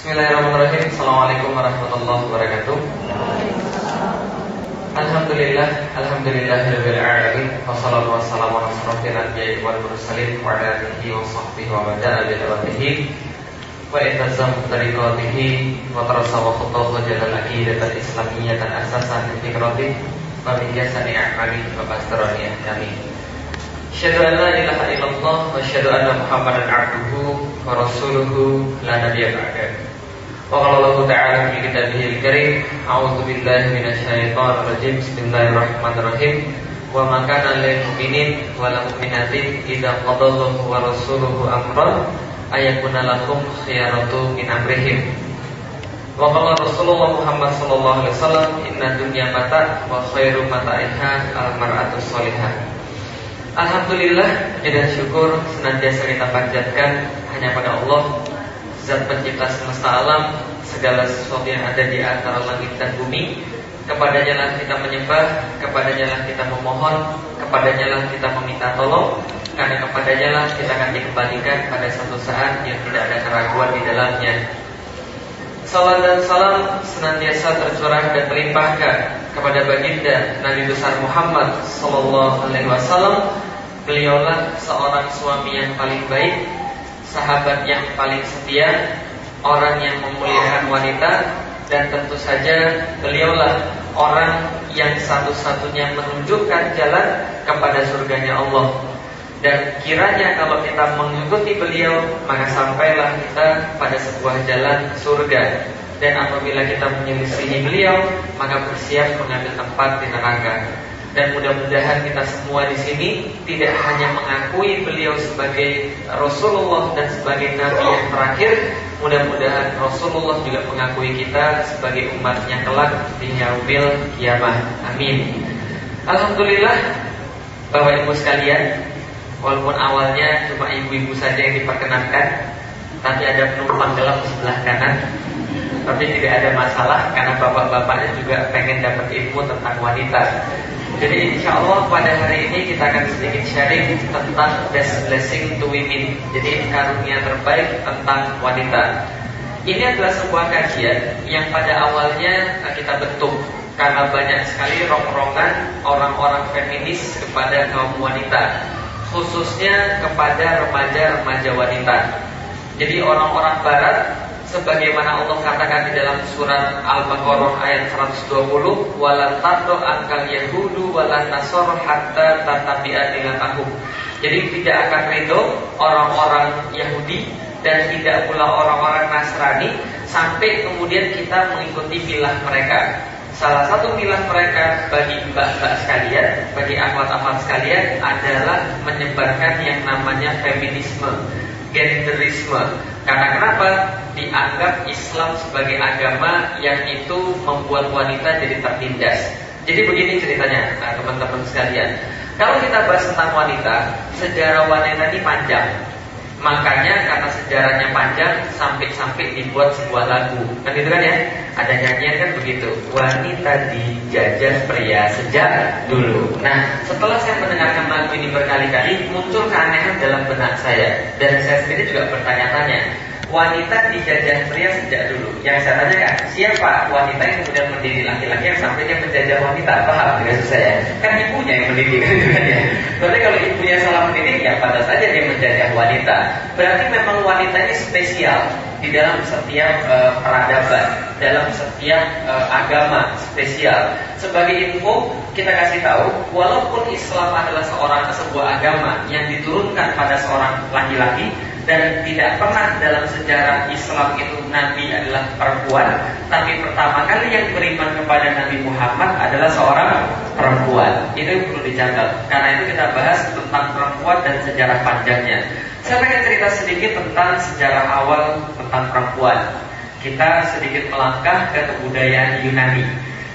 Bismillahirrahmanirrahim. Assalamualaikum warahmatullahi wabarakatuh. Alhamdulillahirabbil alamin. Wassalatu wassalamu ala asyrofil anbiya'i wal mursalin wa ala alihi wa sahbihi wa man da'a bi da'watihi wa iltazam tariqatihi wa tarasa wa khutahu jalal aqidatan islamiyyatan asasan fi fikrati wa min jasani a'mali wa bastarani amin. Asyhadu an la ilaha illallah wa asyhadu anna Muhammadan abduhu wa rasuluhu la nabiyya ba'dahu. Wa qala Allah ta'ala fi kitabihil karim, a'udzu billahi minasyaitonir rajim. Bismillahirrahmanirrahim. Wa ma kana lil mu'minin wal mu'minatin idza qadallahu wa rasuluhu amran ayakuna lakum khiyaratu min amrihim. Wa qala Rasulullah Muhammad sallallahu alaihi wasallam, inna dunya mata wa khairu mata'iha al mar'atu shalihah. Alhamdulillah, puji dan syukur senantiasa kita panjatkan hanya pada Allah, Zat pencipta semesta alam, segala sesuatu yang ada di antara langit dan bumi. Kepadanya lah kita menyembah, kepadanya lah kita memohon, kepadanya lah kita meminta tolong, karena kepadanya lah kita akan dikembalikan pada satu saat yang tidak ada keraguan di dalamnya. Salam dan salam senantiasa tercurah dan terlimpahkan kepada baginda Nabi besar Muhammad sallallahu alaihi wasallam. Beliaulah seorang suami yang paling baik, sahabat yang paling setia, orang yang memuliakan wanita, dan tentu saja beliaulah orang yang satu-satunya menunjukkan jalan kepada surganya Allah. Dan kiranya kalau kita mengikuti beliau, maka sampailah kita pada sebuah jalan surga. Dan apabila kita menyelisihi beliau, maka bersiap mengambil tempat di neraka. Dan mudah-mudahan kita semua di sini tidak hanya mengakui beliau sebagai Rasulullah dan sebagai Nabi yang terakhir, mudah-mudahan Rasulullah juga mengakui kita sebagai umatnya kelak di yaumil kiamah. Amin. Alhamdulillah, Bapak Ibu sekalian, walaupun awalnya cuma ibu-ibu saja yang diperkenankan, tapi ada penumpang gelap di sebelah kanan. Tapi tidak ada masalah, karena bapak-bapaknya juga pengen dapat ilmu tentang wanita. Jadi insya Allah pada hari ini kita akan sedikit sharing tentang best blessing to women. Jadi karunia terbaik tentang wanita. Ini adalah sebuah kajian yang pada awalnya kita bentuk karena banyak sekali rongrongan orang-orang feminis kepada kaum wanita, khususnya kepada remaja-remaja wanita. Jadi orang-orang barat, sebagaimana Allah katakan di dalam surat Al-Baqarah ayat 120, walan tardo angkal yahudu walan nasor hatta tatabi'a milatahum. Jadi tidak akan ridho orang-orang Yahudi dan tidak pula orang-orang Nasrani sampai kemudian kita mengikuti milah mereka. Salah satu milah mereka bagi mbak-mbak sekalian, bagi akhwat-akhwat sekalian adalah menyebarkan yang namanya feminisme, genderisme. Karena kenapa? Dianggap Islam sebagai agama yang itu membuat wanita jadi tertindas. Jadi begini ceritanya, teman-teman sekalian. Kalau kita bahas tentang wanita, sejarah wanita ini panjang. Makanya karena sejarahnya panjang, sampai dibuat sebuah lagu. Kan itu kan ya? Ada nyanyian kan begitu, wanita dijajah pria sejak dulu. Nah, setelah saya mendengarkan lagu ini berkali-kali, muncul keanehan dalam benak saya. Dan saya sendiri juga bertanya-tanya, wanita dijajah pria sejak dulu. Yang saya tanyakan, siapa wanita yang kemudian mendidik laki-laki yang sampai dia menjajah wanita? Paham tidak saya? Kan ibunya yang mendidik kan ya. Berarti kalau ibunya salah mendidik, ya pada saja dia menjajah wanita. Berarti memang wanita ini spesial di dalam setiap peradaban, dalam setiap agama spesial. Sebagai info, kita kasih tahu, walaupun Islam adalah sebuah agama yang diturunkan pada seorang laki-laki, dan tidak pernah dalam sejarah Islam itu Nabi adalah perempuan, tapi pertama kali yang beriman kepada Nabi Muhammad adalah seorang perempuan. Itu perlu dicatat. Karena itu kita bahas tentang perempuan dan sejarah panjangnya. Saya pengen cerita sedikit tentang sejarah awal tentang perempuan. Kita sedikit melangkah ke kebudayaan Yunani.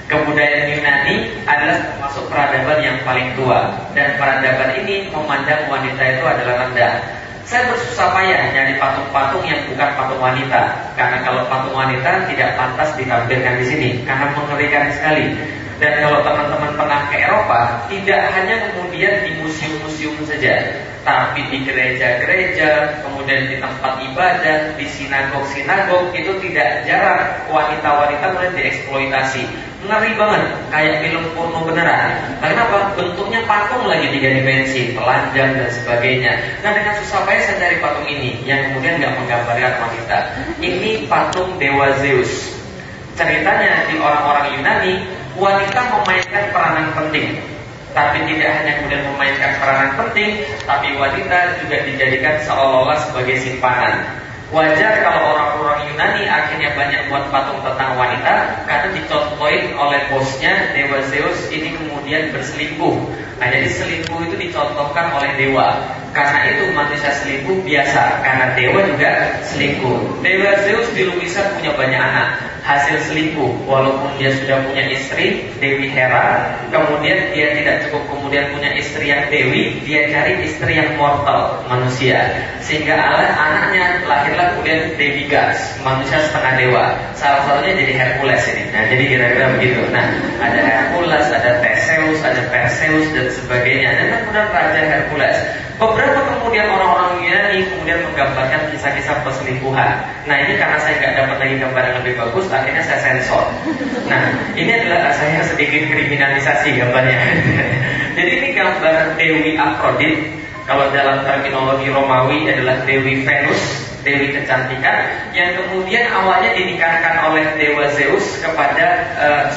Kebudayaan Yunani adalah termasuk peradaban yang paling tua, dan peradaban ini memandang wanita itu adalah rendah. Saya bersusah payah nyari patung-patung yang bukan patung wanita, karena kalau patung wanita tidak pantas ditampilkan di sini, karena mengerikan sekali. Dan kalau teman-teman pernah ke Eropa, tidak hanya kemudian di museum-museum museum saja, tapi di gereja-gereja, kemudian di tempat ibadah, di sinagog-sinagog itu tidak jarang wanita-wanita mulai dieksploitasi. Ngeri banget, kayak film porno beneran. Kenapa? Bentuknya patung lagi diganti telanjang dan sebagainya. Nah, dengan susah payah saya cari patung ini yang kemudian nggak menggambarkan wanita. Ini patung dewa Zeus. Ceritanya di orang-orang Yunani, wanita memainkan peranan penting. Tapi tidak hanya kemudian memainkan peranan penting, tapi wanita juga dijadikan seolah-olah sebagai simpanan. Wajar kalau orang-orang Yunani akhirnya banyak buat patung tentang wanita, karena dicontohin oleh bosnya dewa Zeus ini kemudian berselingkuh. Nah, jadi selingkuh itu dicontohkan oleh dewa. Karena itu manusia selingkuh biasa, karena dewa juga selingkuh. Dewa Zeus di lukisan punya banyak anak, hasil selingkuh. Walaupun dia sudah punya istri, Dewi Hera, kemudian dia tidak cukup kemudian punya istri yang dewi, dia cari istri yang mortal, manusia. Sehingga anaknya lahirlah kemudian demigods, manusia setengah dewa. Salah satunya jadi Hercules ini. Nah, jadi kira-kira begitu. Nah, ada Hercules, ada Theseus, ada Perseus dan sebagainya. Dan kemudian Raja Hercules. Beberapa kemudian orang-orang Yunani kemudian menggambarkan kisah-kisah perselingkuhan. Nah, ini karena saya nggak dapat lagi gambar yang lebih bagus, akhirnya saya sensor. Nah, ini adalah saya sedikit kriminalisasi gambarnya. Jadi ini gambar Dewi Aphrodite. Kalau dalam terminologi Romawi adalah Dewi Venus, Dewi kecantikan, yang kemudian awalnya dinikahkan oleh dewa Zeus kepada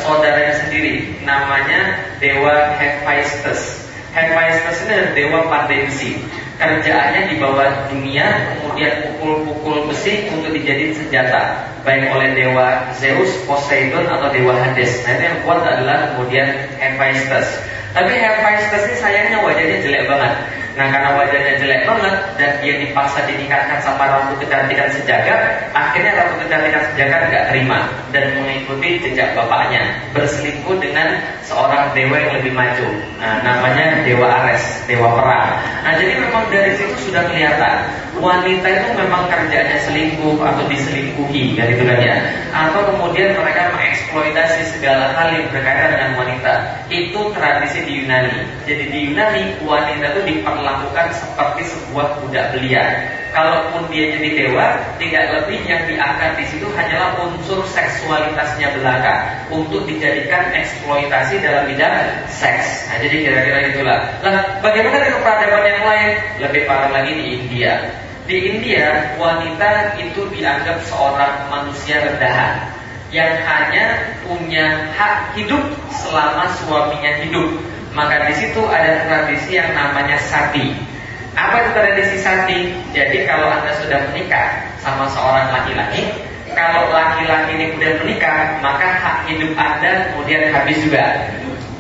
saudaranya sendiri, namanya dewa Hephaestus. Hephaestus ini adalah dewa pandensi. Kerjaannya di bawah dunia, kemudian pukul-pukul besi untuk dijadiin senjata, baik oleh dewa Zeus, Poseidon atau dewa Hades. Nah, itu yang kuat adalah kemudian Hephaestus. Tapi Hephaestus ini sayangnya wajahnya jelek banget. Nah, karena wajahnya jelek banget dan dia dipaksa dinikahkan sama ratu kecantikan sejagat, akhirnya ratu kecantikan sejagat gak terima dan mengikuti jejak bapaknya, berselingkuh dengan seorang dewa yang lebih maju. Nah, namanya dewa Ares, dewa perang. Nah, jadi memang dari situ sudah kelihatan wanita itu memang kerjanya selingkuh atau diselingkuhi, kan itu kan ya. Atau kemudian mereka mengeksploitasi segala hal yang berkaitan dengan wanita. Itu tradisi di Yunani. Jadi di Yunani wanita itu diperlakukan seperti sebuah budak belia. Kalaupun dia jadi dewa, tidak lebih yang diangkat di situ hanyalah unsur seksualitasnya belaka untuk dijadikan eksploitasi dalam bidang seks. Nah, jadi kira-kira itulah. Nah, bagaimana dengan peradaban yang lain? Lebih parah lagi di India. Di India, wanita itu dianggap seorang manusia rendahan yang hanya punya hak hidup selama suaminya hidup. Maka di situ ada tradisi yang namanya sati. Apa itu tradisi sati? Jadi kalau Anda sudah menikah sama seorang laki-laki, kalau laki-laki ini kemudian menikah, maka hak hidup Anda kemudian habis juga.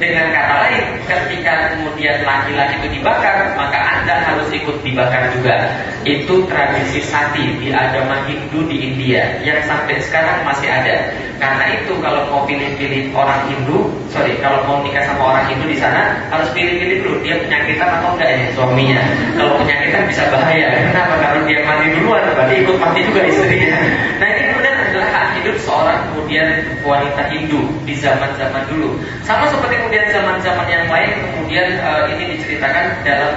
Dengan kata lain, ketika kemudian laki-laki itu dibakar, maka Anda harus ikut dibakar juga. Itu tradisi sati di agama Hindu di India yang sampai sekarang masih ada. Karena itu kalau mau pilih-pilih orang Hindu, kalau mau nikah sama orang Hindu di sana, harus pilih-pilih dulu dia penyakitan atau enggak ya suaminya. Kalau penyakitan bisa bahaya. Kenapa? Kalau dia mati duluan, berarti ikut mati juga istrinya. Nah, ini kemudian adalah hak hidup seorang kemudian wanita Hindu di zaman-zaman dulu. Sama seperti kemudian zaman-zaman yang lain, kemudian ini diceritakan dalam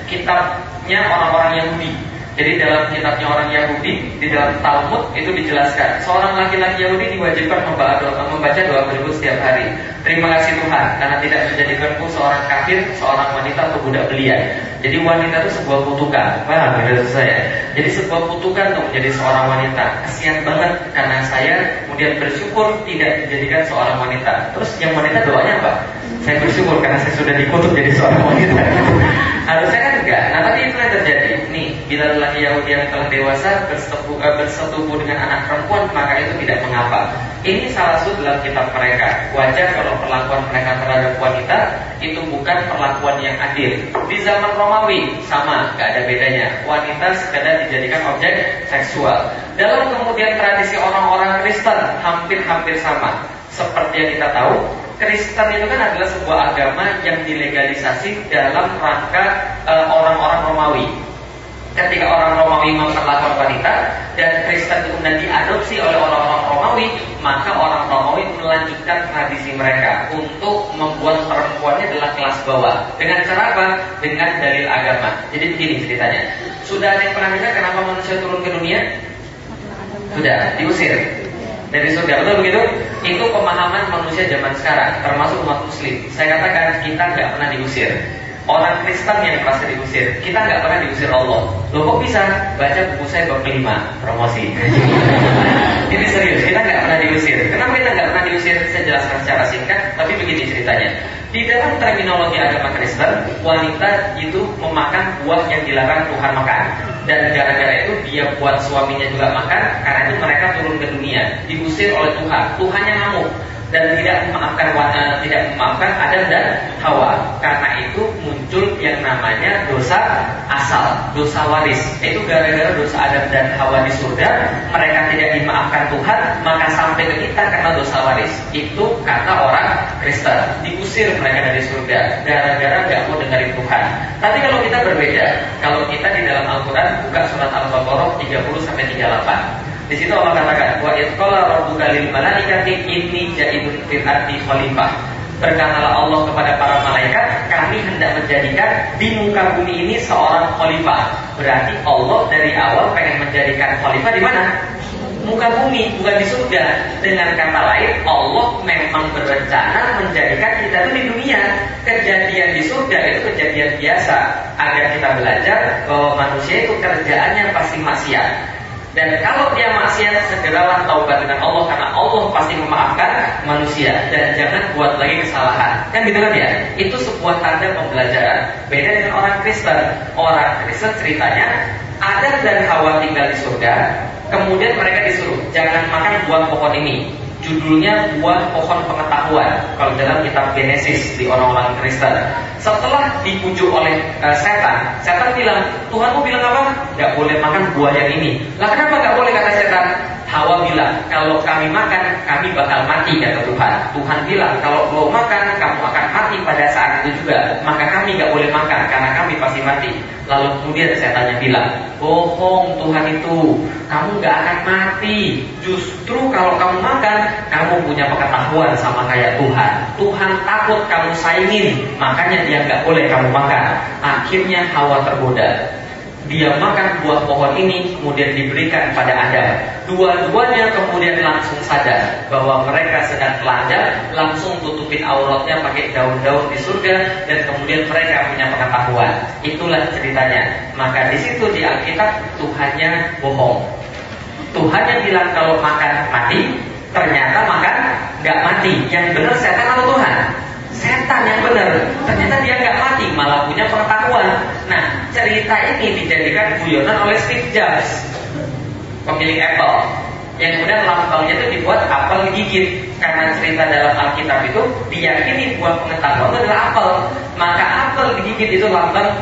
kitabnya orang-orang Yahudi. Jadi dalam kitabnya orang Yahudi, di dalam Talmud itu dijelaskan seorang laki-laki Yahudi diwajibkan membaca doa berikut setiap hari. Terima kasih Tuhan karena tidak menjadikanku seorang kafir, seorang wanita atau budak belia. Jadi wanita itu sebuah kutukan. Paham ya saya? Jadi sebuah kutukan untuk menjadi seorang wanita. Kasihan banget karena saya kemudian bersyukur tidak dijadikan seorang wanita. Terus yang wanita doanya apa? Saya bersyukur karena saya sudah dikutuk jadi seorang wanita. Harusnya kan enggak. Nah, tapi itu yang terjadi. Nih, bila lelaki Yahudi yang telah dewasa bersetubuh dengan anak perempuan, maka itu tidak mengapa. Ini salah satu dalam kitab mereka. Wajar kalau perlakuan mereka terhadap wanita itu bukan perlakuan yang adil. Di zaman Romawi sama, nggak ada bedanya. Wanita sekadar dijadikan objek seksual. Dalam kemudian tradisi orang-orang Kristen hampir-hampir sama. Seperti yang kita tahu, Kristen itu kan adalah sebuah agama yang dilegalisasi dalam rangka orang-orang Romawi. Ketika orang Romawi memperlakukan wanita dan Kristen Kristen kemudian diadopsi oleh orang-orang Romawi, maka orang Romawi melanjutkan tradisi mereka untuk membuat perempuannya adalah kelas bawah. Dengan cara apa? Dengan dalil agama. Jadi begini ceritanya. Sudah ada yang pernah dengar kenapa manusia turun ke dunia? Sudah, diusir dari surga, betul begitu? Itu pemahaman manusia zaman sekarang, termasuk umat muslim. Saya katakan kita nggak pernah diusir. Orang Kristen yang merasa diusir, kita nggak pernah diusir Allah. Loh kok bisa? Baca buku saya bab 5, promosi. Ini serius, kita nggak pernah diusir. Kenapa kita nggak pernah diusir? Saya jelaskan secara singkat, tapi begini ceritanya. Di dalam terminologi agama Kristen, wanita itu memakan buah yang dilarang Tuhan makan. Dan gara-gara itu dia buat suaminya juga makan. Karena itu mereka turun ke dunia, diusir oleh Tuhan. Tuhannya ngamuk dan tidak memaafkan Adam dan Hawa. Karena itu muncul yang namanya dosa asal, dosa waris. Itu gara-gara dosa Adam dan Hawa di surga, mereka tidak dimaafkan Tuhan, maka sampai ke kita karena dosa waris. Itu kata orang Kristen, diusir mereka dari surga gara-gara gak mau dengerin Tuhan. Tapi kalau kita berbeda, kalau kita di dalam Al-Quran buka surat Al-Baqarah 30-38. Di situ Allah katakan, wa idh qala rabbuka lil malaikati inni ja'ilun fil ardi khalifah. Berkatalah Allah kepada para malaikat, kami hendak menjadikan di muka bumi ini seorang khalifah. Berarti Allah dari awal pengen menjadikan khalifah di mana? Muka bumi, bukan di surga. Dengan kata lain, Allah memang berencana menjadikan kita itu di dunia. Kejadian di surga itu kejadian biasa, agar kita belajar bahwa manusia itu kerjaannya pasti maksiat. Dan kalau dia maksiat, segeralah taubat dengan Allah, karena Allah pasti memaafkan manusia. Dan jangan buat lagi kesalahan. Kan gitu kan ya? Itu sebuah tanda pembelajaran. Beda dengan orang Kristen. Orang Kristen ceritanya Adam dan Hawa tinggal di surga, kemudian mereka disuruh jangan makan buah pohon ini. Judulnya buah pohon pengetahuan kalau dalam kitab Genesis di orang-orang Kristen. Setelah dibujuk oleh setan, setan bilang, Tuhanmu bilang apa? Gak boleh makan buah yang ini. Lah kenapa gak boleh, kata setan? Hawa bilang, kalau kami makan, kami bakal mati, kata Tuhan. Tuhan bilang, kalau mau makan, kamu akan mati pada saat itu juga. Maka kami gak boleh makan, karena kami pasti mati. Lalu kemudian setannya bilang, bohong Tuhan itu, kamu gak akan mati. Justru kalau kamu makan, kamu punya pengetahuan sama kayak Tuhan. Tuhan takut kamu saingin, makanya dia gak boleh kamu makan. Akhirnya Hawa tergoda. Dia makan buah pohon ini, kemudian diberikan pada Adam. Dua-duanya kemudian langsung sadar bahwa mereka sedang telanjang, langsung tutupin auratnya pakai daun-daun di surga, dan kemudian mereka punya pengetahuan. Itulah ceritanya. Maka di situ di Alkitab Tuhannya bohong. Tuhannya bilang kalau makan mati, ternyata makan nggak mati. Yang benar setan atau Tuhan? Setan yang benar. Ternyata dia nggak mati, malah punya pengetahuan. Nah, cerita ini dijadikan guyonan oleh Steve Jobs, pemilik Apple, yang kemudian lambangnya itu dibuat apel digigit. Karena cerita dalam Alkitab itu diyakini buah pengetahuan itu adalah apel. Maka apel digigit itu lambang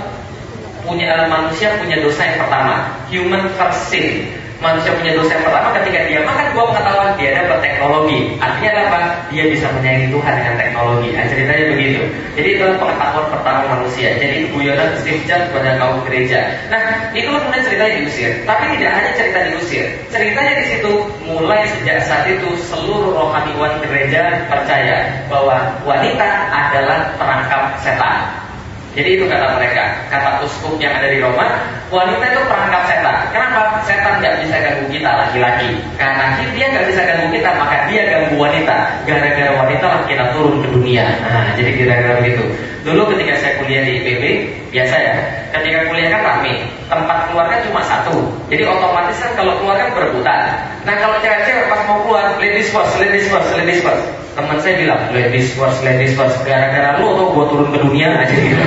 manusia punya dosa yang pertama, human first sin. Manusia punya dosa yang pertama ketika dia makan buah pengetahuan, dia dapat teknologi. Artinya apa? Dia bisa menyayangi Tuhan dengan teknologi. Nah, ceritanya begitu. Jadi itu pengetahuan pertama manusia. Jadi itu guyonan Steve Jobs pada kaum gereja. Nah, itu kemudian ceritanya diusir. Tapi tidak hanya cerita diusir. Ceritanya di situ mulai sejak saat itu seluruh rohaniwan gereja percaya bahwa wanita adalah perangkap setan. Jadi itu kata mereka, kata uskup yang ada di Roma, wanita itu perangkap setan. Kenapa? Setan gak bisa ganggu kita laki-laki. Karena dia gak bisa ganggu kita, maka dia ganggu wanita. Gara-gara wanita lah kita turun ke dunia. Nah, jadi kira-kira begitu. Dulu ketika saya kuliah di IPB, biasa ya, ketika kuliah kan rame, tempat keluarga cuma satu. Jadi otomatis kan kalau keluar kan berebutan. Nah kalau cewek-cewek pas mau keluar, ladies first, ladies first, ladies first. Teman saya bilang, ladies first, gara-gara lu atau gua turun ke dunia aja gitu.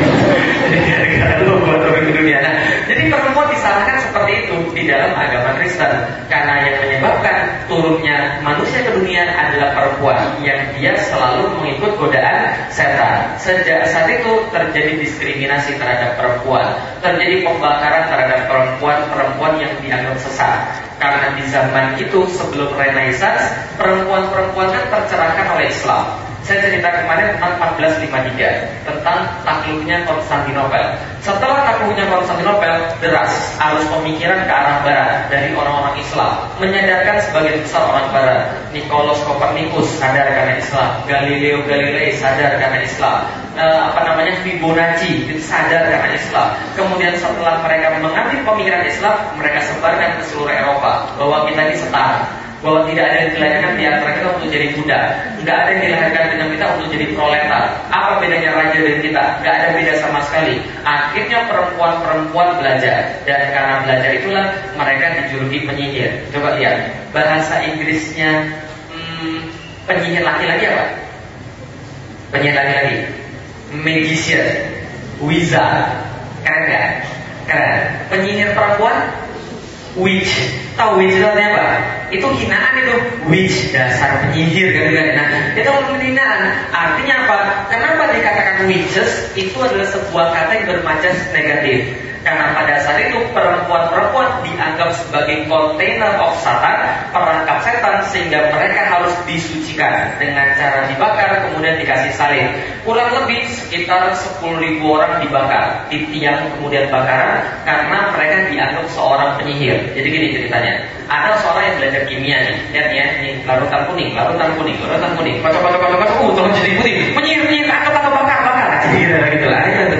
Gara-gara lu gua turun ke dunia. Nah, jadi perempuan disalahkan seperti itu di dalam agama Kristen. Karena yang menyebabkan turunnya manusia ke dunia adalah perempuan, yang dia selalu mengikut godaan setan. Sejak saat itu terjadi diskriminasi terhadap perempuan, terjadi pembakaran terhadap perempuan yang dianggap sesat. Karena di zaman itu sebelum Renaissance, perempuan-perempuan kan tercerahkan oleh Islam. Saya cerita kemarin tentang 1453, tentang takluknya Konstantinopel. Setelah takluknya Konstantinopel, deras arus pemikiran ke arah barat dari orang-orang Islam, menyadarkan sebagian besar orang barat. Nikolaus Kopernikus sadar karena Islam, Galileo Galilei sadar karena Islam, Fibonacci sadar karena Islam. Kemudian setelah mereka mengambil pemikiran Islam, mereka sebarkan ke seluruh Eropa bahwa kita ini setara, bahwa tidak ada yang dilahirkan di antara kita untuk jadi budak, tidak ada yang dilahirkan dengan kita untuk jadi proletar. Apa bedanya raja dan kita? Tidak ada beda sama sekali. Akhirnya perempuan-perempuan belajar, dan karena belajar itulah mereka dijuluki penyihir. Coba lihat bahasa Inggrisnya penyihir laki-laki apa? Penyihir laki-laki, magician, wizard. Keren gak? Keren. Penyihir perempuan, witch. Tahu witch itu artinya apa? Itu hinaan itu. Witch, dasar penyihir kan. Nah, itu penghinaan. Artinya apa? Kenapa dikatakan witches? Itu adalah sebuah kata yang bermajas negatif. Karena pada saat itu perempuan-perempuan dianggap sebagai container of Satan, perangkap setan, sehingga mereka harus disucikan dengan cara dibakar, kemudian dikasih salib. Kurang lebih sekitar 10.000 orang dibakar di tiang kemudian bakaran karena mereka dianggap seorang penyihir. Jadi gini ceritanya, ada seorang yang belajar kimia nih, lihat ya, ini larutan kuning, kocok, tolong jadi putih, penyihir, bakar, jadi gitu lah, itu yang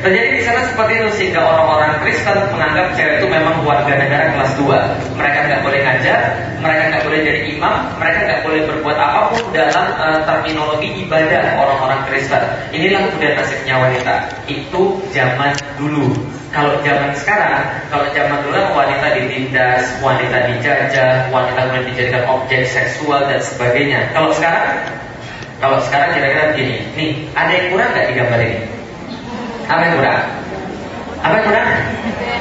terjadi di sana seperti itu, sehingga orang-orang Kristen menganggap cewek itu memang warga negara kelas 2. Mereka nggak boleh ngajar, mereka nggak boleh jadi imam, mereka nggak boleh berbuat apapun dalam terminologi ibadah orang-orang Kristen. Inilah kemudian nasibnya wanita. Itu zaman dulu. Kalau zaman sekarang, kalau zaman dulu wanita ditindas, wanita dijajah, wanita kemudian dijadikan objek seksual dan sebagainya. Kalau sekarang kira-kira begini. Nih, ada yang kurang nggak di gambar ini? Apa yang kurang?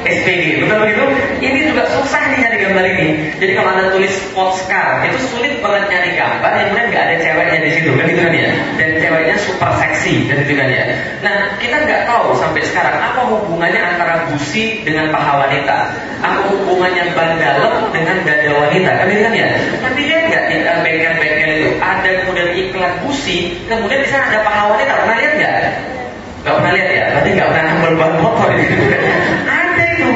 SPG, bukan begitu? Ini juga susah nih nyari gambar ini. Jadi kalau Anda tulis Oscar, itu sulit banget nyari gambar yang kemudian nggak ada ceweknya di situ, kan gitu kan ya? Dan ceweknya super seksi, kan gitu kan ya? Nah, kita nggak tahu sampai sekarang apa hubungannya antara busi dengan paha wanita, apa hubungannya ban dalam dengan dada wanita, kan gitu kan ya? Tapi lihat nggak di bengkel-bengkel itu ada kemudian iklan busi, kemudian di sana ada paha wanita, pernah lihat nggak? Gak pernah lihat ya? Berarti gak pernah nambel ban motor itu. Ada itu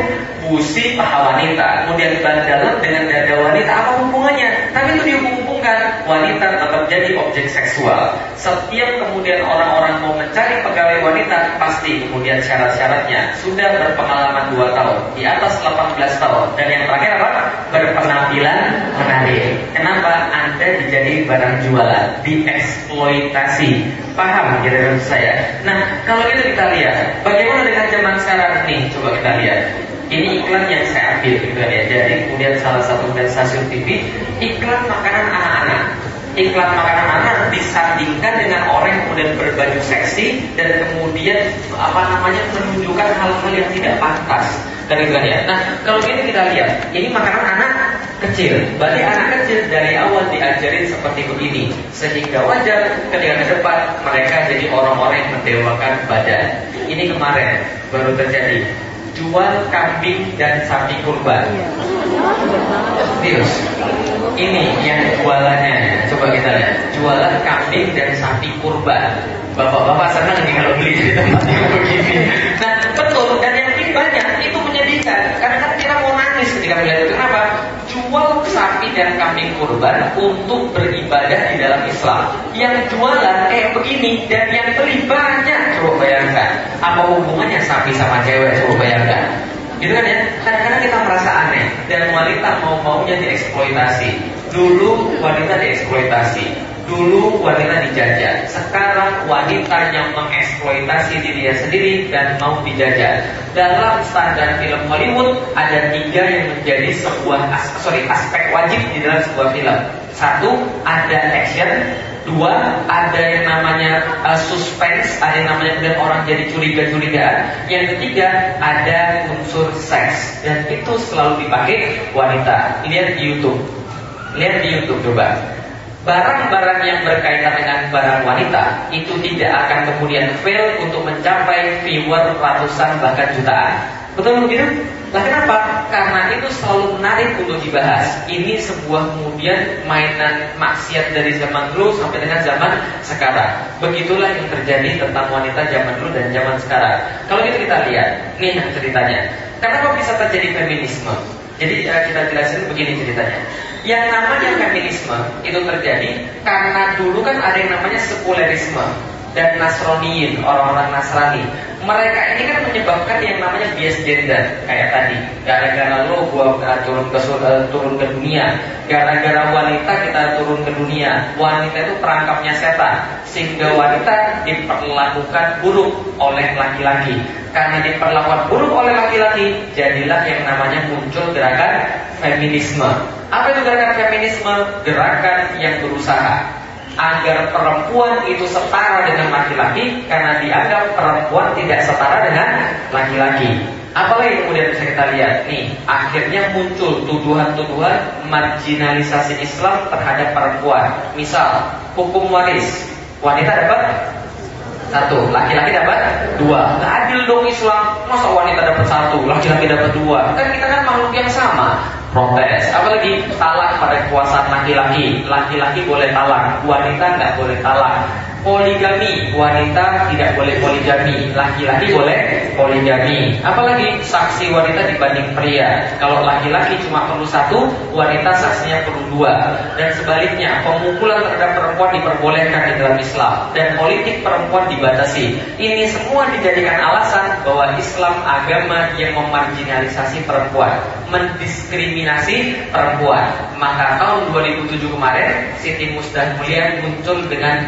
busi paha wanita, kemudian ban dalam dengan dada wanita. Apa hubungannya? Tapi itu dihubung-hubungkan. Wanita tetap jadi objek seksual. Setiap kemudian orang-orang mau mencari pegawai wanita, pasti kemudian syarat-syaratnya sudah berpengalaman 2 tahun, di atas 18 tahun. Dan yang terakhir apa? Berpenampilan menarik. Kenapa? Anda dijadi barang jualan, dieksploitasi. Paham kira-kira saya? Nah, kalau itu kita lihat, bagaimana dengan zaman sekarang nih? Coba kita lihat. Ini iklan yang saya ambil gitu ya. Jadi kemudian salah satu stasiun TV, iklan makanan anak-anak. Iklan makanan anak disandingkan dengan orang yang kemudian berbaju seksi dan kemudian menunjukkan hal-hal yang tidak pantas. Dan gitu ya. Nah, kalau ini kita lihat, ini makanan anak kecil. Berarti anak kecil dari awal diajarin seperti begini, sehingga wajar ketika ke depan mereka jadi orang-orang yang mendewakan badan. Ini kemarin baru terjadi, jual kambing dan sapi kurban. Virus. Ini yang jualannya. Coba kita lihat, jualan kambing dan sapi kurban. Bapak-bapak senang nih kalau beli di tempat yang begini. Nah, betul, dan yang ini banyak, itu menyedihkan. Karena kan kita mau nangis ketika melihat itu. Kenapa? Jual sapi dan kambing kurban untuk beribadah di dalam Islam. Yang jualan begini, dan yang beli banyak. Coba bayangkan, apa hubungannya sapi sama cewek? Coba bayangkan. Gitu kan ya? Kadang-kadang kita merasa aneh, dan wanita mau-maunya dieksploitasi. Dulu wanita dieksploitasi, dulu wanita dijajah. Sekarang wanita yang mengeksploitasi dirinya sendiri dan mau dijajah. Dalam standar film Hollywood ada 3 yang menjadi sebuah aspek wajib di dalam sebuah film. 1, ada action. 2, ada yang namanya suspense, ada yang namanya kemudian orang jadi curiga-curigaan. Yang ketiga, ada unsur seks, dan itu selalu dipakai wanita. Lihat di YouTube. Lihat di YouTube coba. Barang-barang yang berkaitan dengan barang wanita itu tidak akan kemudian fail untuk mencapai viewer ratusan bahkan jutaan. Betul begitu? Nah kenapa? Karena itu selalu menarik untuk dibahas. Ini sebuah kemudian mainan maksiat dari zaman dulu sampai dengan zaman sekarang. Begitulah yang terjadi tentang wanita zaman dulu dan zaman sekarang. Kalau gitu kita lihat, nih ceritanya. Kenapa bisa terjadi feminisme? Jadi kita jelasin begini ceritanya. Yang namanya feminisme itu terjadi karena dulu kan ada yang namanya sekulerisme dan Nasroniyin, orang-orang Nasrani. Mereka ini kan menyebabkan yang namanya bias gender. Kayak tadi, gara-gara lo gua turun ke dunia, gara-gara wanita kita turun ke dunia. Wanita itu perangkapnya setan, sehingga wanita diperlakukan buruk oleh laki-laki. Karena diperlakukan buruk oleh laki-laki, jadilah yang namanya muncul gerakan feminisme. Apa itu gerakan feminisme? Gerakan yang berusaha agar perempuan itu setara dengan laki-laki, karena dianggap perempuan tidak setara dengan laki-laki. Apalagi kemudian bisa kita lihat nih, akhirnya muncul tuduhan-tuduhan marginalisasi Islam terhadap perempuan. Misal, hukum waris, wanita dapat 1, laki-laki dapat 2. Nggak adil dong Islam, masa wanita dapat 1, laki-laki dapat 2? Kan kita kan makhluk yang sama. Protes. Apalagi talak pada kekuasaan laki-laki. Laki-laki boleh talak, wanita nggak boleh talak. Poligami, wanita tidak boleh poligami, laki-laki boleh poligami. Apalagi saksi wanita dibanding pria. Kalau laki-laki cuma perlu 1, wanita saksinya perlu 2. Dan sebaliknya, pemukulan terhadap perempuan diperbolehkan di dalam Islam, dan politik perempuan dibatasi. Ini semua dijadikan alasan bahwa Islam agama yang memarginalisasi perempuan, mendiskriminasi perempuan. Maka tahun 2007 kemarin Siti Musdah Mulia muncul dengan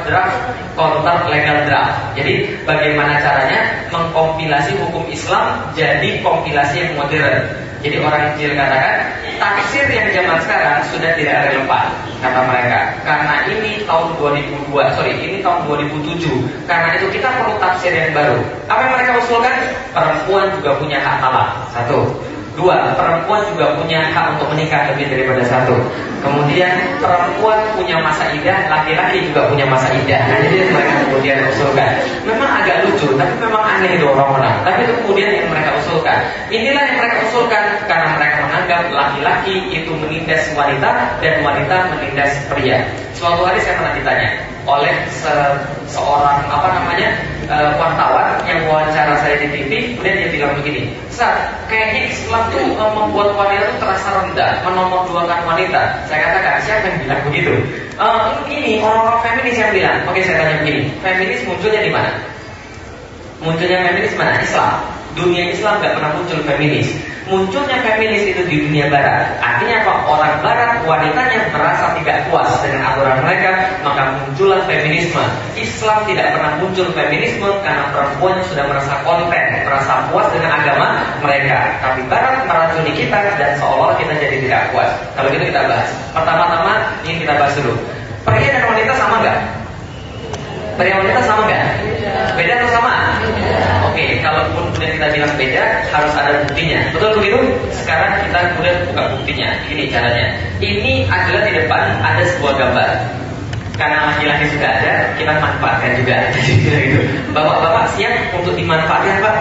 draft counter legal draft. Jadi bagaimana caranya mengkompilasi hukum Islam jadi kompilasi yang modern. Jadi orang kecil katakan tafsir yang zaman sekarang sudah tidak relevan, kata mereka. Karena ini tahun 2007. Karena itu kita perlu tafsir yang baru. Apa yang mereka usulkan? Perempuan juga punya hak talak. 1. 2, perempuan juga punya hak untuk menikah lebih daripada 1. Kemudian perempuan punya masa idah, laki-laki juga punya masa idah. Nah, jadi mereka kemudian usulkan. Memang agak lucu, tapi memang aneh itu orang-orang. Tapi itu kemudian yang mereka usulkan. Inilah yang mereka usulkan karena mereka menganggap laki-laki itu menindas wanita dan wanita menindas pria. Suatu hari saya pernah ditanya oleh seorang wartawan yang wawancara saya di TV, kemudian dia bilang begini, Ustaz, kayaknya Islam tuh membuat wanita itu terasa rendah, menomorduakan wanita. Saya katakan, siapa yang bilang begitu? Ini orang-orang feminis yang bilang. Oke, saya tanya begini, feminis munculnya di mana? Munculnya feminis mana? Islam. Dunia Islam nggak pernah muncul feminis. Munculnya feminis itu di dunia barat. Artinya apa? Orang barat, wanitanya merasa tidak puas dengan aturan mereka, maka muncullah feminisme. Islam tidak pernah muncul feminisme karena perempuan sudah merasa konten, merasa puas dengan agama mereka. Tapi barat meracuni kita dan seolah kita jadi tidak puas. Kalau gitu kita bahas. Pertama-tama ini kita bahas dulu. Pria dan wanita sama nggak? Pria wanita sama nggak? Beda atau sama? Oke, kalaupun kemudian kita bilang beda, harus ada buktinya. Betul begitu? Sekarang kita kemudian buka buktinya. Ini caranya. Ini adalah di depan ada sebuah gambar. Karena laki-laki sudah ada, kita manfaatkan juga. Jadi gitu. Bapak-bapak siap untuk dimanfaatkan, Pak?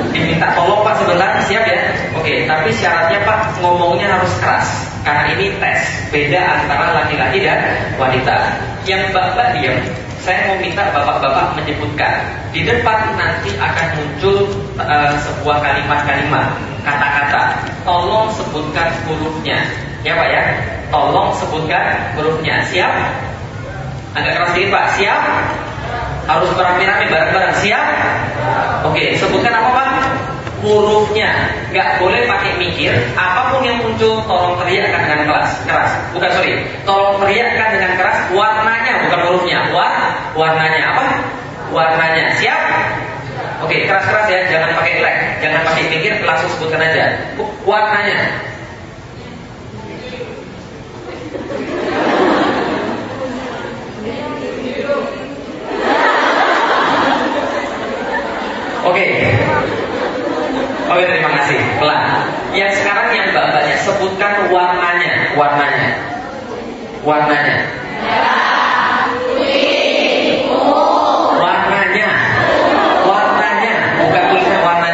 Diminta tolong, Pak, sebentar. Siap ya? Oke, tapi syaratnya, Pak, ngomongnya harus keras. Karena ini tes. Beda antara laki-laki dan wanita. Yang Bapak diam. Saya mau minta bapak-bapak menyebutkan. Di depan nanti akan muncul sebuah kalimat-kalimat, kata-kata. Tolong sebutkan hurufnya. Ya Pak ya? Tolong sebutkan hurufnya. Siap? Agak keras sedikit Pak. Siap? Harus beramai-ramai bareng-bareng. Siap? Oke, sebutkan apa Pak? Hurufnya. Gak boleh pakai mikir. Apapun yang muncul tolong teriakkan dengan keras. Tolong teriakkan dengan keras. Warnanya, bukan hurufnya. Warnanya apa? Warnanya. Siap? Oke, keras-keras ya. Jangan pakai lag, jangan pakai mikir, langsung sebutkan aja. Warnanya. Oke, terima kasih. Pelan. Yang sekarang yang bapaknya sebutkan warnanya. Warnanya. Warnanya. Bukan tulisan warna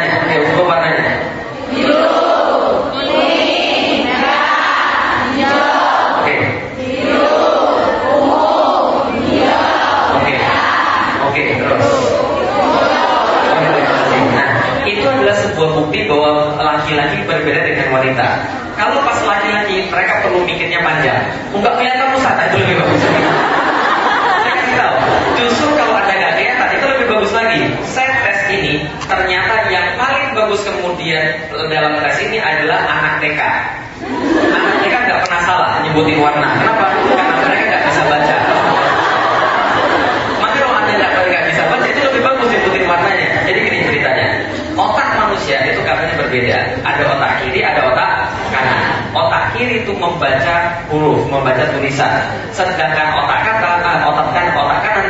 Kalau pas laki-laki mereka perlu mikirnya panjang. Enggak kelihatan Ustaz, itu lebih bagus. Saya kasih tahu, justru kalau Anda nggak kelihatan itu lebih bagus lagi. Saya tes ini, ternyata yang paling bagus kemudian dalam tes ini adalah anak TK. Anak TK nggak pernah salah nyebutin warna. Kenapa? Karena mereka nggak bisa baca. Maka kalau Anda nggak bisa baca itu lebih bagus nyebutin warnanya. Jadi gini ceritanya, otak manusia itu katanya berbeda. Ada otak kiri, ada otak kanan. Otak kiri itu membaca huruf, membaca tulisan. Sedangkan otak kanan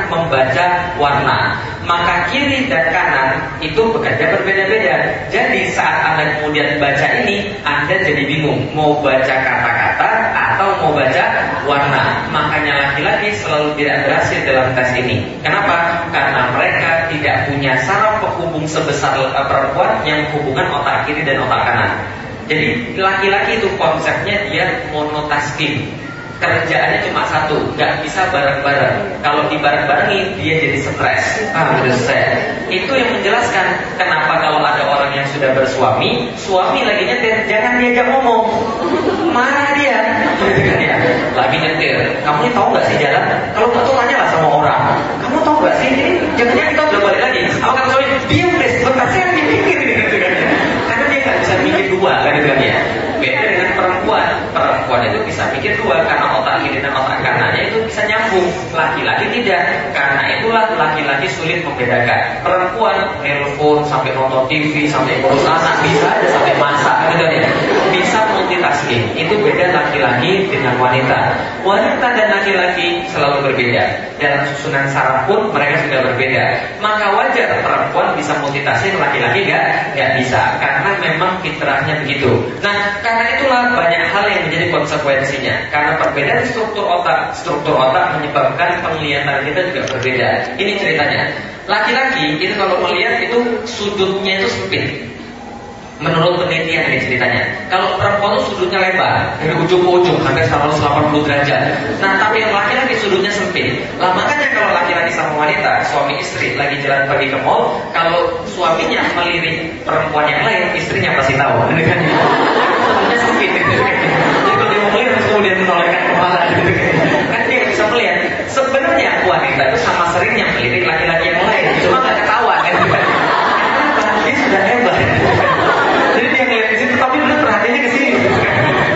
membaca warna. Maka kiri dan kanan itu bekerja berbeda-beda. Jadi saat Anda kemudian baca ini, Anda jadi bingung mau baca kata-kata atau mau baca warna. Makanya laki-laki selalu tidak berhasil dalam tes ini. Kenapa? Karena mereka tidak punya saraf penghubung sebesar perempuan yang menghubungkan otak kiri dan otak kanan. Jadi laki-laki itu konsepnya dia monotasking. Kerjaannya cuma satu, nggak bisa bareng-bareng. Kalau dibareng-barengin dia jadi stres. Itu yang menjelaskan kenapa kalau ada orang yang sudah bersuami, suami lagi nyetir, jangan diajak ngomong, marah dia. Lagi nyetir, kamu ini tahu nggak sih jalan? Kalau nggak tahu tanyalah sama orang. Kamu tahu nggak sih ini? Jangan-jangan kita udah balik lagi. Apa kata suami? Diam deh, sebentar saya lagi mikir gitu kan ya. Karena dia nggak bisa mikir dua kan gitu kan ya. Beda dengan perempuan. Perempuan itu bisa mikir dua karena otak kiri dan otak kanannya itu bisa nyambung. Laki-laki tidak. Karena itulah laki-laki sulit membedakan. Perempuan nelpon sampai nonton TV sampai ngurus anak bisa aja sampai masak gitu ya. Bisa multitasking. Itu beda laki-laki dengan wanita. Wanita dan laki-laki selalu berbeda. Dalam susunan saraf pun mereka sudah berbeda. Maka wajar perempuan bisa multitasking, laki-laki nggak bisa. Karena memang fitrahnya begitu. Nah, karena itulah banyak hal yang menjadi konsekuensinya. Karena perbedaan struktur otak menyebabkan penglihatan kita juga berbeda. Ini ceritanya. Laki-laki itu kalau melihat itu sudutnya itu sempit. Menurut penelitian ini ceritanya. Kalau perempuan itu sudutnya lebar dari ujung ke ujung sampai 180 derajat. Nah, tapi yang laki-laki sudutnya sempit. Lah makanya kalau laki-laki sama wanita, suami istri lagi jalan pergi ke mall, kalau suaminya melirik perempuan yang lain, istrinya pasti tahu. Kan? Sudutnya sempit. Jadi kalau dia mau melihat harus kemudian menolehkan kepala gitu. Kan dia nggak bisa melihat. Sebenarnya wanita itu sama seringnya melirik laki-laki yang lain, cuma nggak ketahuan. Kenapa? Dia sudah hebat. Jadi dia ngeliat di situ, tapi benar perhatiannya ke sini.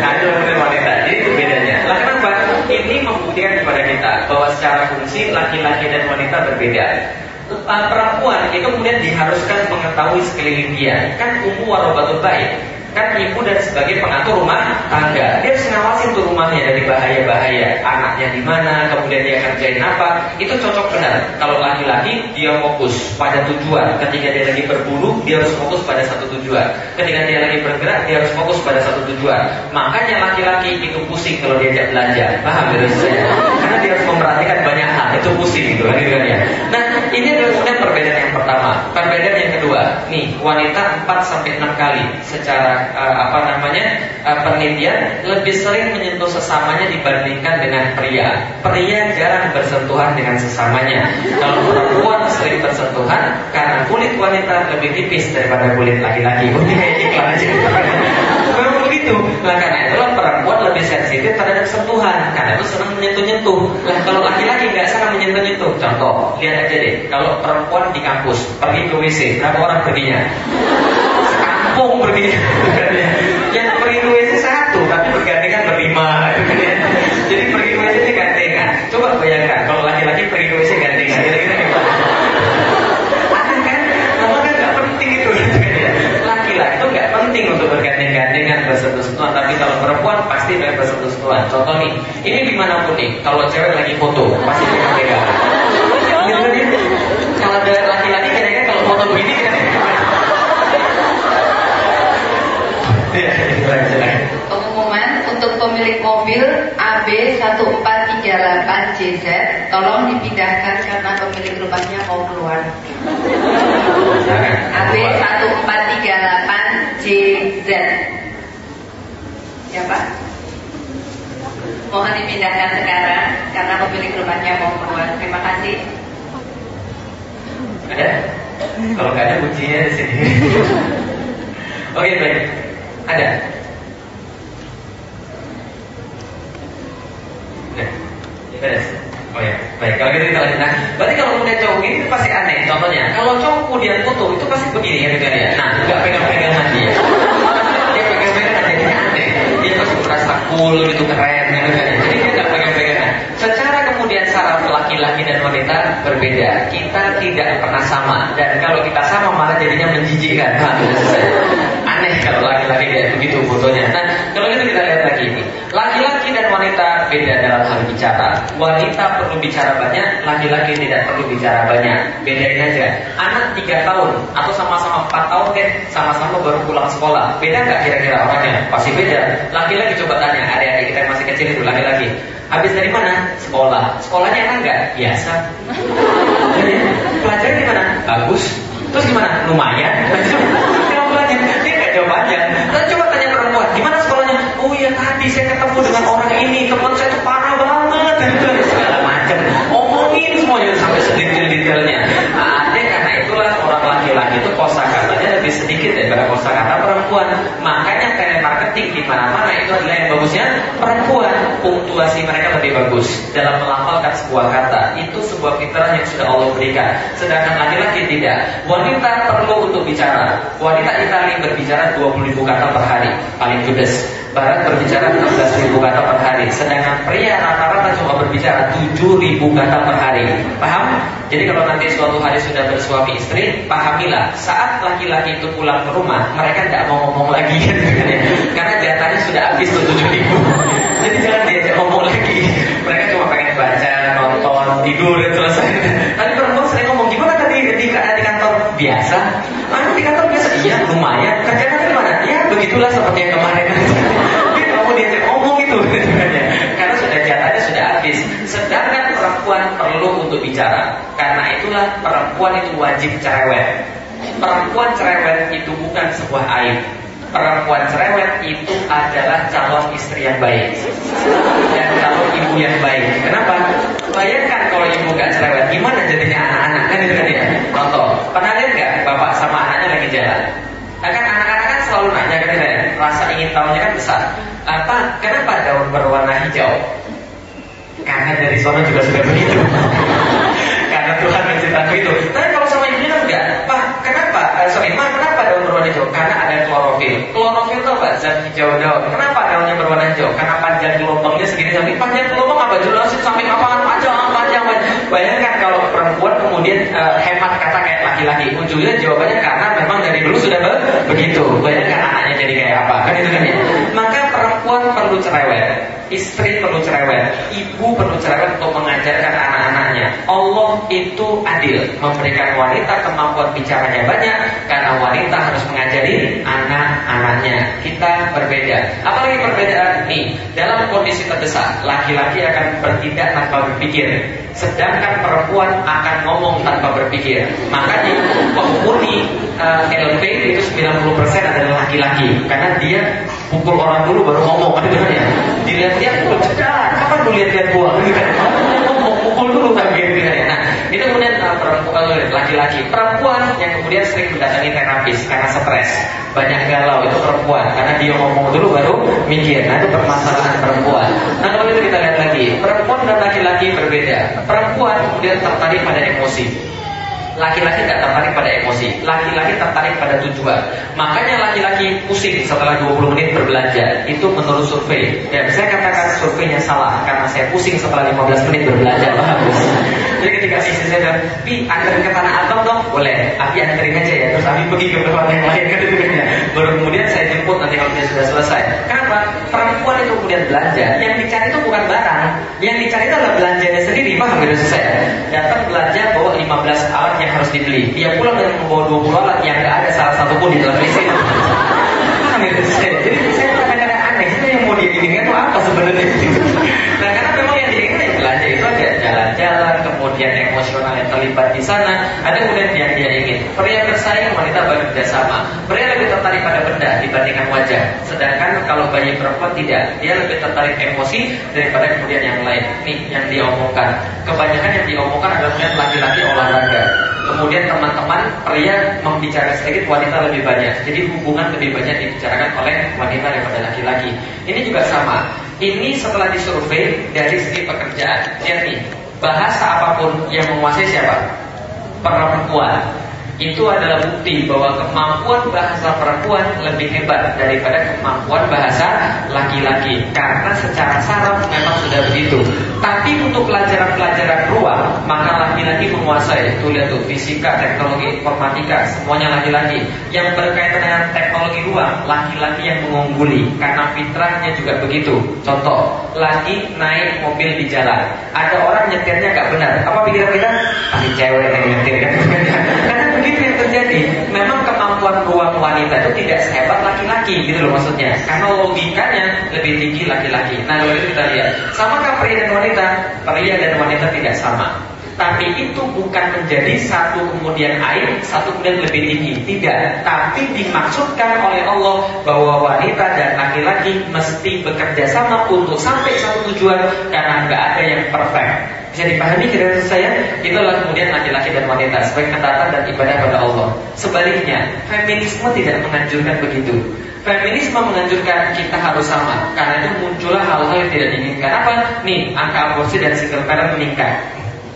Nah, itu wanita. Jadi itu bedanya. Lah kenapa? Ini membuktikan kepada kita bahwa secara fungsi laki-laki dan wanita berbeda. Perempuan itu kemudian diharuskan mengetahui sekeliling dia. Kan ummu warobatul bait. Kan ibu dan sebagai pengatur rumah tangga. Dia harus ngawasin tuh rumahnya dari bahaya-bahaya. Anaknya di mana, kemudian dia kerjain apa. Itu cocok benar. Kalau laki-laki dia fokus pada tujuan. Ketika dia lagi berburu, dia harus fokus pada satu tujuan. Ketika dia lagi bergerak, dia harus fokus pada satu tujuan. Makanya laki-laki itu pusing kalau diajak belanja. Paham ya saya? Karena dia harus memperhatikan banyak hal. Itu pusing gitu kan ya. Nah, ini adalah kemudian perbedaan yang pertama. Perbedaan yang kedua, nih wanita 4-6 kali secara penelitian lebih sering menyentuh sesamanya dibandingkan dengan pria. Pria jarang bersentuhan dengan sesamanya. Kalau perempuan sering bersentuhan karena kulit wanita lebih tipis daripada kulit laki-laki. Ini kayak iklan aja. Memang begitu. Nah, karena itulah perempuan lebih sensitif terhadap sentuhan. Karena itu senang menyentuh-nyentuh. Lah kalau laki-laki nggak senang menyentuh-nyentuh. Contoh, lihat aja deh. Kalau perempuan di kampus pergi ke WC, berapa orang perginya? Sekampung perginya. Yang pergi ke WC satu, tapi bergandengan berlima. Jadi pergi ke WC ini gandengan. Coba bayangkan kalau laki-laki pergi ke WC gandengan, kira-kira gimana? Aneh kan? Memang kan nggak penting itu. Laki-laki itu nggak penting untuk bergandengan, bersentuh-sentuhan. Tapi kalau perempuan pasti banyak bersentuh-sentuhan. Contoh nih, ini dimanapun nih, kalau cewek lagi foto pasti pegang-pegang. Kalau ada laki-laki kira-kira kalau foto begini kira-kira Pengumuman untuk pemilik mobil AB1438JZ tolong dipindahkan karena pemilik rumahnya mau keluar. AB1438JZ. Ya Pak? Mohon dipindahkan sekarang karena pemilik rumahnya mau keluar. Terima kasih. Ada? Kalau nggak ada kuncinya di sini. Oke, baik. Ada. Beres. Oh ya, baik. Kalau gitu kita lanjut. Nah, berarti kalau kemudian cowok ini pasti aneh. Contohnya, kalau cowok kemudian foto itu pasti begini ya kan ya. Nah, nggak pegang-pegangan dia. Dia pegang-pegangan jadinya aneh. Dia pasti merasa cool gitu, keren gitu kan. Jadi dia nggak pegang-pegangan. Secara kemudian saraf laki-laki dan wanita berbeda. Kita tidak pernah sama. Dan kalau kita sama malah jadinya menjijikkan. Nah, aneh kalau laki-laki kayak begitu fotonya. Nah, kalau itu kita lihat lagi ini. Laki-laki dan wanita beda dalam hal bicara. Wanita perlu bicara banyak, laki-laki tidak perlu bicara banyak. Bedain aja. Anak 3 tahun atau sama-sama 4 tahun deh, sama-sama baru pulang sekolah. Beda nggak kira-kira orangnya? Pasti beda. Laki-laki coba tanya, adik-adik kita yang masih kecil itu laki-laki. Habis dari mana? Sekolah. Sekolahnya enak nggak? Biasa. Pelajaran gimana? Bagus. Terus gimana? Lumayan. Dia belajar. Dia nggak jawab aja. Nah, coba tanya perempuan, gimana sekolahnya? Oh iya tadi saya ketemu dengan orang ini, teman saya tuh parah banget dan segala macam. Omongin semuanya sampai sedetail-detailnya. Nah, karena itulah orang laki-laki itu kosakatanya lebih sedikit daripada kosakata perempuan. Makanya telemarketing di mana-mana itu adalah yang bagusnya perempuan. Punktuasi mereka lebih bagus dalam melafalkan sebuah kata. Itu sebuah fitrah yang sudah Allah berikan. Sedangkan laki-laki tidak. Wanita perlu untuk bicara. Wanita Italia berbicara 20.000 kata per hari, paling judes. Barat berbicara 16.000 kata per hari. Sedangkan pria rata-rata cuma berbicara 7.000 kata per hari. Paham? Jadi kalau nanti suatu hari sudah bersuami istri, pahamilah saat laki-laki itu pulang ke rumah, mereka tidak mau ngomong lagi karena jatahnya sudah habis tuh 7.000. Jadi jangan diajak ngomong lagi. Mereka cuma pengen baca, nonton, tidur dan selesai. Tadi perempuan sering ngomong, gimana tadi di kantor biasa? Di kantor biasa, iya lumayan. Kerjaan gimana? Ya begitulah seperti yang kemarin. Dia nggak mau diajak ngomong itu, karena sudah jatahnya sudah habis. Sedangkan perempuan perlu untuk bicara. Karena itulah perempuan itu wajib cerewet. Perempuan cerewet itu bukan sebuah aib. Perempuan cerewet itu adalah calon istri yang baik dan calon ibu yang baik. Kenapa? Bayangkan kalau ibu gak cerewet, gimana jadinya anak-anak kan itu kan ya. Contoh, pernah lihat gak bapak sama anaknya lagi jalan? Kan anak-anak kan selalu nanya kan ya, rasa ingin tahunya kan besar. Kenapa daun berwarna hijau? Karena dari sana juga sudah begitu. Karena Tuhan menciptakan begitu. Tapi kalau sama ibunya kan enggak. Pak, kenapa? Ma, kenapa daun berwarna hijau? Karena ada klorofil. Klorofil itu apa? Zat hijau daun. Kenapa daunnya berwarna hijau? Karena panjang gelombangnya segini sampai panjang gelombang apa? Jelasin sampai kapan? Panjang. Bayangkan kalau perempuan kemudian hemat kata kayak laki-laki, ujungnya jawabannya karena memang dari dulu sudah begitu. Bayangkan anaknya jadi kayak apa? Kan itu kan ya. Maka perempuan perlu cerewet, istri perlu cerewet, ibu perlu cerewet untuk mengajarkan anak-anaknya. Allah itu adil, memberikan wanita kemampuan bicaranya banyak karena wanita harus mengajari anak-anaknya. Kita berbeda. Apalagi perbedaan ini dalam kondisi terdesak, laki-laki akan bertindak tanpa berpikir, sedangkan perempuan akan ngomong tanpa berpikir. Makanya penghuni LP itu 90% adalah laki-laki karena dia pukul orang dulu baru ngomong. Kan ya? Dilihat-lihat dulu, kapan lu lihat-lihat gua? Ngomong pukul dulu kan gitu ya. Nah, itu kemudian laki-laki. Perempuan yang kemudian sering mendatangi terapis karena stres, banyak galau, itu perempuan karena dia ngomong dulu baru mikir. Nah, itu permasalahan perempuan. Nah, kalau itu kita lihat lagi, perempuan dan laki-laki berbeda. Perempuan kemudian tertarik pada emosi, laki-laki tidak tertarik pada emosi. Laki-laki tertarik pada tujuan. Makanya laki-laki pusing setelah 20 menit berbelanja. Itu menurut survei. Dan saya katakan surveinya salah karena saya pusing setelah 15 menit berbelanja. Bagus. Jadi ketika istri saya bilang, "Pi, anterin ke Tanah Abang dong." Boleh. Abi anterin aja ya. Terus Abi pergi ke tempat yang lain kan itu kan. Baru kemudian saya jemput nanti kalau dia sudah selesai. Kenapa? Perempuan itu kemudian belanja. Yang dicari itu bukan barang. Yang dicari itu adalah belanjanya sendiri. Paham gitu saya? Datang belanja bawa 15 alat yang harus dibeli. Dia pulang dengan membawa 20 alat yang nggak ada salah satu pun di dalam list itu. Jadi saya kadang-kadang aneh, itu yang mau diinginkan itu apa sebenarnya? Nah, karena memang yang diinginkan belanja itu aja jalan-jalan, kemudian emosional yang terlibat di sana. Ada kemudian yang dia ingin. Pria bersaing, wanita bekerja sama. Pria lebih tertarik pada benda dibandingkan wajah. Sedangkan kalau bayi perempuan tidak, dia lebih tertarik emosi daripada kemudian yang lain. Nih yang dia omongkan. Kebanyakan yang diomongkan adalah laki-laki olahraga. Kemudian teman-teman pria membicarakan sedikit, wanita lebih banyak. Jadi hubungan lebih banyak dibicarakan oleh wanita daripada laki-laki. Ini juga sama. Ini setelah disurvei dari segi pekerjaan. Lihat nih, bahasa apapun yang menguasai siapa? Perempuan. Itu adalah bukti bahwa kemampuan bahasa perempuan lebih hebat daripada kemampuan bahasa laki-laki. Karena secara saraf memang sudah begitu. Tapi untuk pelajaran-pelajaran ruang, maka laki-laki menguasai. Tuh lihat tuh, fisika, teknologi, informatika, semuanya laki-laki. Yang berkaitan dengan teknologi ruang, laki-laki yang mengungguli. Karena fitrahnya juga begitu. Contoh, laki naik mobil di jalan, ada orang nyetirnya gak benar. Apa pikiran kita? Pasti cewek yang nyetir kan? Karena begitu yang terjadi. Memang kemampuan ruang wanita itu tidak sehebat laki-laki, gitu loh maksudnya. Karena logikanya lebih tinggi laki-laki. Nah, kalau itu kita lihat, samakah pria dan wanita? Pria dan wanita tidak sama. Tapi itu bukan menjadi satu kemudian air, satu kemudian lebih tinggi. Tidak. Tapi dimaksudkan oleh Allah bahwa wanita dan laki-laki mesti bekerja sama untuk sampai satu tujuan. Karena nggak ada yang perfect. Bisa dipahami kira-kira saya? Itulah kemudian laki-laki dan wanita sebagai ketaatan dan ibadah pada Allah. Sebaliknya, feminisme tidak menganjurkan begitu. Feminisme menganjurkan kita harus sama. Karena itu muncullah hal-hal yang tidak diinginkan. Apa? Nih, angka aborsi dan single parent meningkat.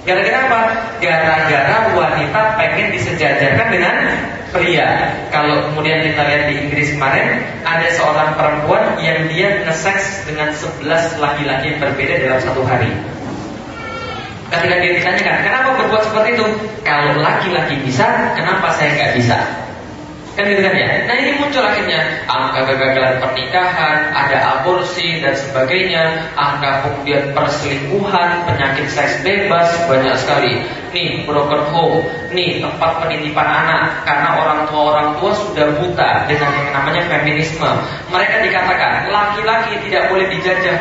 Gara-gara apa? Gara-gara wanita pengen disejajarkan dengan pria. Kalau kemudian kita lihat di Inggris kemarin, ada seorang perempuan yang dia nge-seks dengan 11 laki-laki yang berbeda dalam satu hari. Ketika dia ditanyakan, kenapa berbuat seperti itu? Kalau laki-laki bisa, kenapa saya nggak bisa? Kan gitu kan ya? Nah ini muncul akhirnya angka kegagalan pernikahan, ada aborsi dan sebagainya, angka kemudian perselingkuhan, penyakit seks bebas banyak sekali. Nih broken home, nih tempat penitipan anak karena orang tua sudah buta dengan yang namanya feminisme. Mereka dikatakan laki-laki tidak boleh dijajah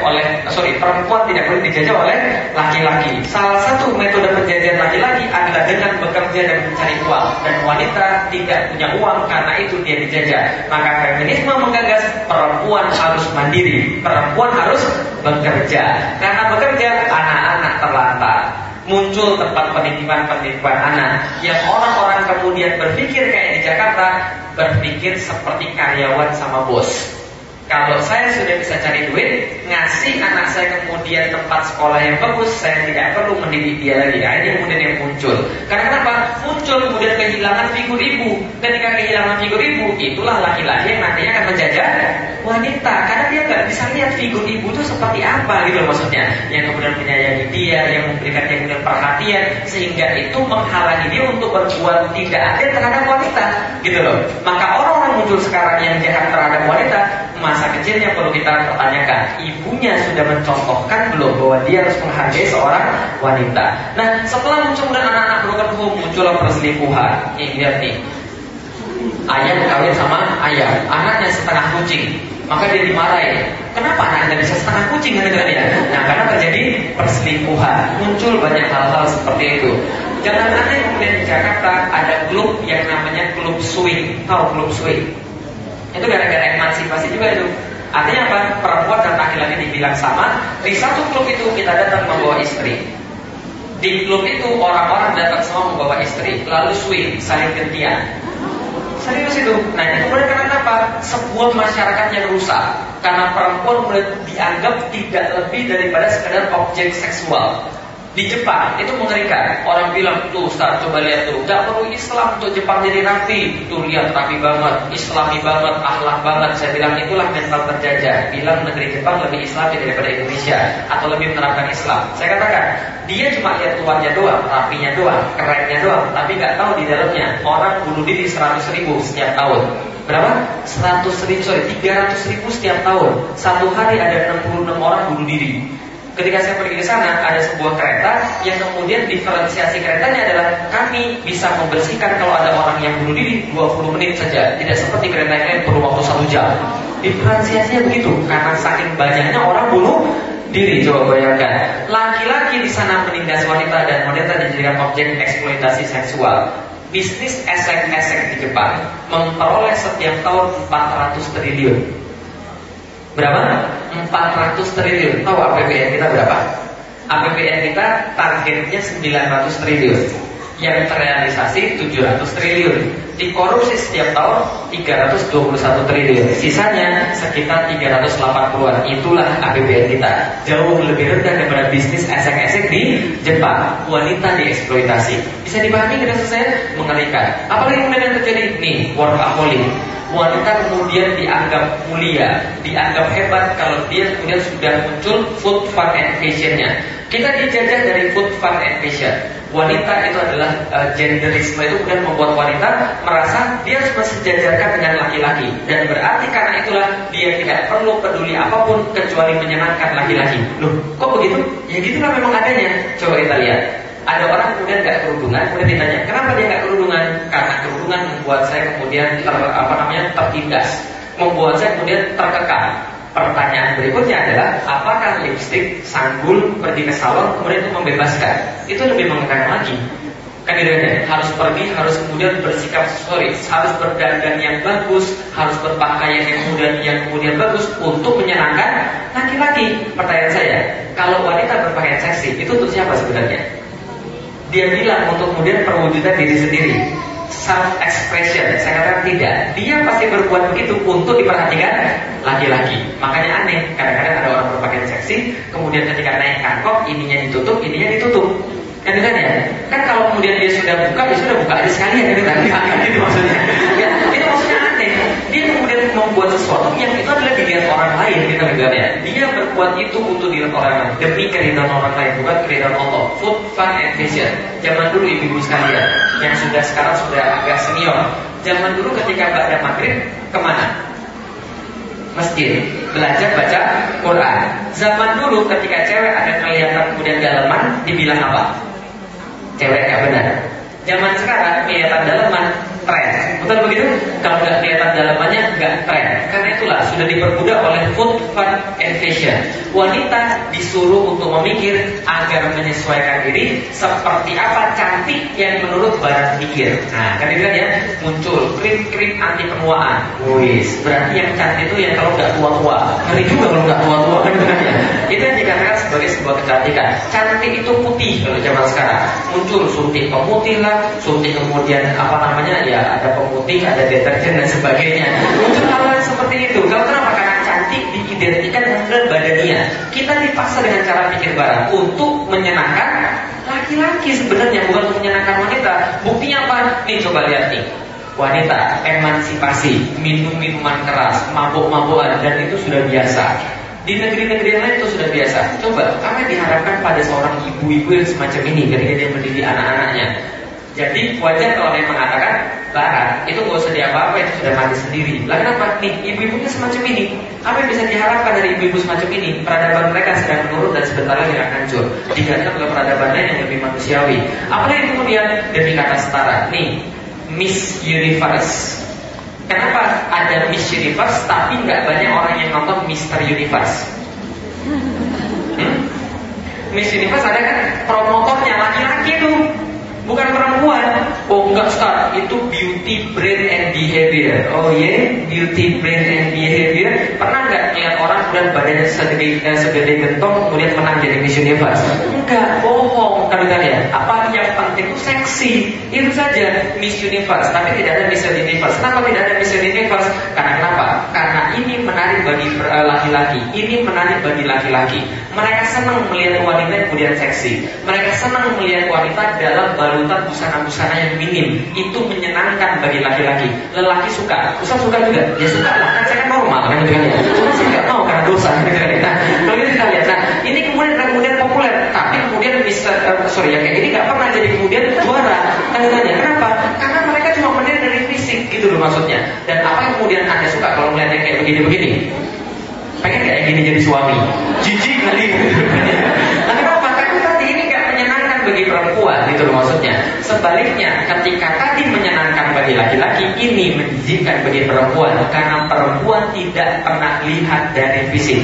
perempuan tidak boleh dijajah oleh laki-laki. Salah satu metode penjajahan laki-laki adalah dengan bekerja dan mencari uang, dan wanita tidak punya uang karena itu dia dijajah. Maka feminisme menggagas perempuan harus mandiri, perempuan harus bekerja. Karena bekerja anak-anak terlantar. Muncul tempat penitipan anak yang orang-orang kemudian berpikir kayak di Jakarta, berpikir seperti karyawan sama bos. Kalau saya sudah bisa cari duit, ngasih anak saya kemudian tempat sekolah yang bagus, saya tidak perlu mendidik dia lagi. Nah, ini kemudian yang muncul. Karena kenapa? Muncul kemudian kehilangan figur ibu. Ketika kehilangan figur ibu, itulah laki-laki yang nantinya akan menjajah wanita. Karena dia nggak bisa lihat figur ibu itu seperti apa, gitu loh maksudnya. Yang kemudian menyayangi dia, yang memberikan dia kemudian perhatian, sehingga itu menghalangi dia untuk berbuat tidak adil terhadap wanita, gitu loh. Maka orang-orang muncul sekarang yang jahat terhadap wanita, masa kecilnya perlu kita pertanyakan, ibunya sudah mencontohkan belum bahwa dia harus menghargai seorang wanita. Nah, setelah muncul anak-anak broken home, muncullah perselingkuhan. Lihat nih, ayah kawin sama ayah, anaknya setengah kucing, maka dia dimarahin. Kenapa anaknya bisa setengah kucing kan ya? Nah, karena terjadi perselingkuhan, muncul banyak hal-hal seperti itu. Jangan aneh kemudian di Jakarta ada klub yang namanya klub swing. Tahu klub swing? Itu gara-gara emansipasi juga itu. Artinya apa? Perempuan dan laki-laki dibilang sama. Di satu klub itu kita datang membawa istri. Di klub itu orang-orang datang semua membawa istri, lalu swing, saling gantian. Serius itu. Nah itu kemudian karena apa? Sebuah masyarakat yang rusak. Karena perempuan mulai dianggap tidak lebih daripada sekedar objek seksual. Di Jepang itu mengerikan. Orang bilang, tuh Ustaz coba lihat tuh, gak perlu Islam untuk Jepang jadi rapi. Tuh lihat rapi banget, Islami banget, akhlak banget. Saya bilang itulah mental terjajah. Bilang negeri Jepang lebih Islami daripada Indonesia, atau lebih menerapkan Islam. Saya katakan, dia cuma lihat tuannya doang, rapinya doang, kerennya doang, tapi gak tahu di dalamnya orang bunuh diri 100.000 setiap tahun. Berapa? 300.000 setiap tahun. Satu hari ada 66 orang bunuh diri. Ketika saya pergi ke sana, ada sebuah kereta yang kemudian diferensiasi keretanya adalah kami bisa membersihkan kalau ada orang yang bunuh diri 20 menit saja. Tidak seperti kereta yang lain perlu waktu 1 jam. Diferensiasinya begitu, karena saking banyaknya orang bunuh diri. Coba bayangkan, laki-laki di sana menindas wanita dan wanita dijadikan objek eksploitasi seksual. Bisnis esek-esek di Jepang memperoleh setiap tahun 400 triliun. Berapa? 400 triliun. Tahu APBN kita berapa? APBN kita targetnya 900 triliun. yang terrealisasi 700 triliun, dikorupsi setiap tahun 321 triliun, sisanya sekitar 380-an. Itulah APBN kita, jauh lebih rendah daripada bisnis esek-esek di Jepang. Wanita dieksploitasi, bisa dipahami tidak saya? Mengerikan. Apalagi kemudian yang terjadi nih, workaholic. Wanita kemudian dianggap mulia, dianggap hebat kalau dia kemudian sudah muncul food, fun, and fashionnya. Kita dijajah dari food, fun, and fashion. Wanita itu adalah genderisme itu kemudian membuat wanita merasa dia harus bersejajarkan dengan laki-laki, dan berarti karena itulah dia tidak perlu peduli apapun kecuali menyenangkan laki-laki. Loh, kok begitu? Ya gitulah memang adanya. Coba kita lihat. Ada orang kemudian nggak kerudungan, kemudian ditanya kenapa dia nggak kerudungan? Karena kerudungan membuat saya kemudian tertindas, membuat saya kemudian terkekang. Pertanyaan berikutnya adalah apakah lipstik, sanggul, pergi ke salon kemudian itu membebaskan? Itu lebih mengekang lagi. Kan harus pergi, harus kemudian bersikap sorry, harus berdandan yang bagus, harus berpakaian yang kemudian bagus untuk menyenangkan laki-laki. Pertanyaan saya, kalau wanita berpakaian seksi itu untuk siapa sebenarnya? Dia bilang untuk kemudian perwujudan diri sendiri, self expression. Saya katakan tidak. Dia pasti berbuat begitu untuk diperhatikan laki-laki. Makanya aneh, kadang-kadang ada orang berpakaian seksi, kemudian ketika naik kangkok, ininya ditutup. Kan ya? Kan kalau kemudian dia sudah buka aja sekalian. Itu maksudnya. Ya, itu maksudnya aneh. Dia kemudian membuat sesuatu yang itu adalah dilihat orang lain, kita negara. Dia berbuat itu untuk dilihat orang lain, demi keridhaan orang lain, bukan keridhaan Allah. Food, fun, and fashion. Zaman dulu ibu-ibu sekalian, yang sekarang sudah agak senior. Zaman dulu ketika Ba'da Maghrib kemana? Masjid, belajar baca Quran. Zaman dulu ketika cewek ada kelihatan kemudian dalaman, dibilang apa? Cewek gak benar. Zaman sekarang kelihatan dalaman tren, betul begitu? Kalau nggak kelihatan dalamannya nggak tren. Karena itulah sudah diperbudak oleh food, fun, and fashion. Wanita disuruh untuk memikir agar menyesuaikan diri seperti apa cantik yang menurut barat pikir. Nah, kan dilihat ya, muncul krim anti penuaan. Wis, berarti yang cantik itu yang kalau nggak tua-tua. Ngeri juga kalau nggak tua-tua, kan ya. Itu yang dikatakan sebagai sebuah kecantikan. Cantik itu putih kalau zaman sekarang. Muncul suntik pemutih lah, suntik kemudian ya ada pemutih, ada deterjen dan sebagainya. Muncul hal-hal seperti itu. Kalau kenapa? Karena cantik diidentikan dengan badannya. Kita dipaksa dengan cara pikir barat untuk menyenangkan laki-laki sebenarnya, bukan untuk menyenangkan wanita. Buktinya apa? Nih coba lihat nih. Wanita emansipasi, minum minuman keras, mabuk-mabukan, dan itu sudah biasa. Di negeri-negeri yang lain itu sudah biasa. Coba, apa yang diharapkan pada seorang ibu-ibu yang semacam ini ketika dia mendidik anak-anaknya? Jadi wajar kalau dia mengatakan Barat itu gak usah diapa-apa, itu sudah mati sendiri. Lah kenapa? Nih ibu-ibunya semacam ini. Apa yang bisa diharapkan dari ibu-ibu semacam ini? Peradaban mereka sedang menurun dan sebentar lagi akan hancur. Digantikan oleh peradaban lain yang lebih manusiawi. Apalagi kemudian demi kata setara. Nih Miss Universe. Kenapa ada Miss Universe tapi nggak banyak orang yang nonton Mister Universe? Miss Universe ada kan promotornya laki-laki itu, bukan perempuan. Oh enggak Star, itu beauty, brain and behavior. Oh beauty, brain and behavior. Pernah nggak lihat orang kemudian badannya segede gentong kemudian menang jadi Miss Universe? Enggak, bohong kan kita lihat. Apa yang penting itu seksi, itu saja Miss Universe. Tapi tidak ada Miss Universe. Kenapa tidak ada Miss Universe? Karena kenapa? Karena ini menarik bagi laki-laki. Ini menarik bagi laki-laki. Mereka senang melihat wanita yang kemudian seksi. Mereka senang melihat wanita dalam balutan busana-busana yang minim. Itu menyenangkan bagi laki-laki. Lelaki suka, Ustaz suka juga. Ya suka lah, kan saya kan normal kan gitu kan ya. Cuma saya nggak mau karena dosa gitu kan. Nah, kalau itu kita lihat. Nah, ini kemudian populer. Tapi kemudian kayak ini nggak pernah jadi kemudian juara. Tanya kenapa? Karena mereka cuma melihat dari fisik gitu loh maksudnya. Dan apa yang kemudian Anda suka kalau melihat yang kayak begini-begini? Pengen nggak yang gini jadi suami? Jijik kali gitu. Nah, kenapa? Karena tadi ini nggak menyenangkan bagi perempuan gitu loh maksudnya. Sebaliknya, ketika tadi menyenangkan bagi laki-laki, ini menjijikkan bagi perempuan karena perempuan tidak pernah lihat dari fisik.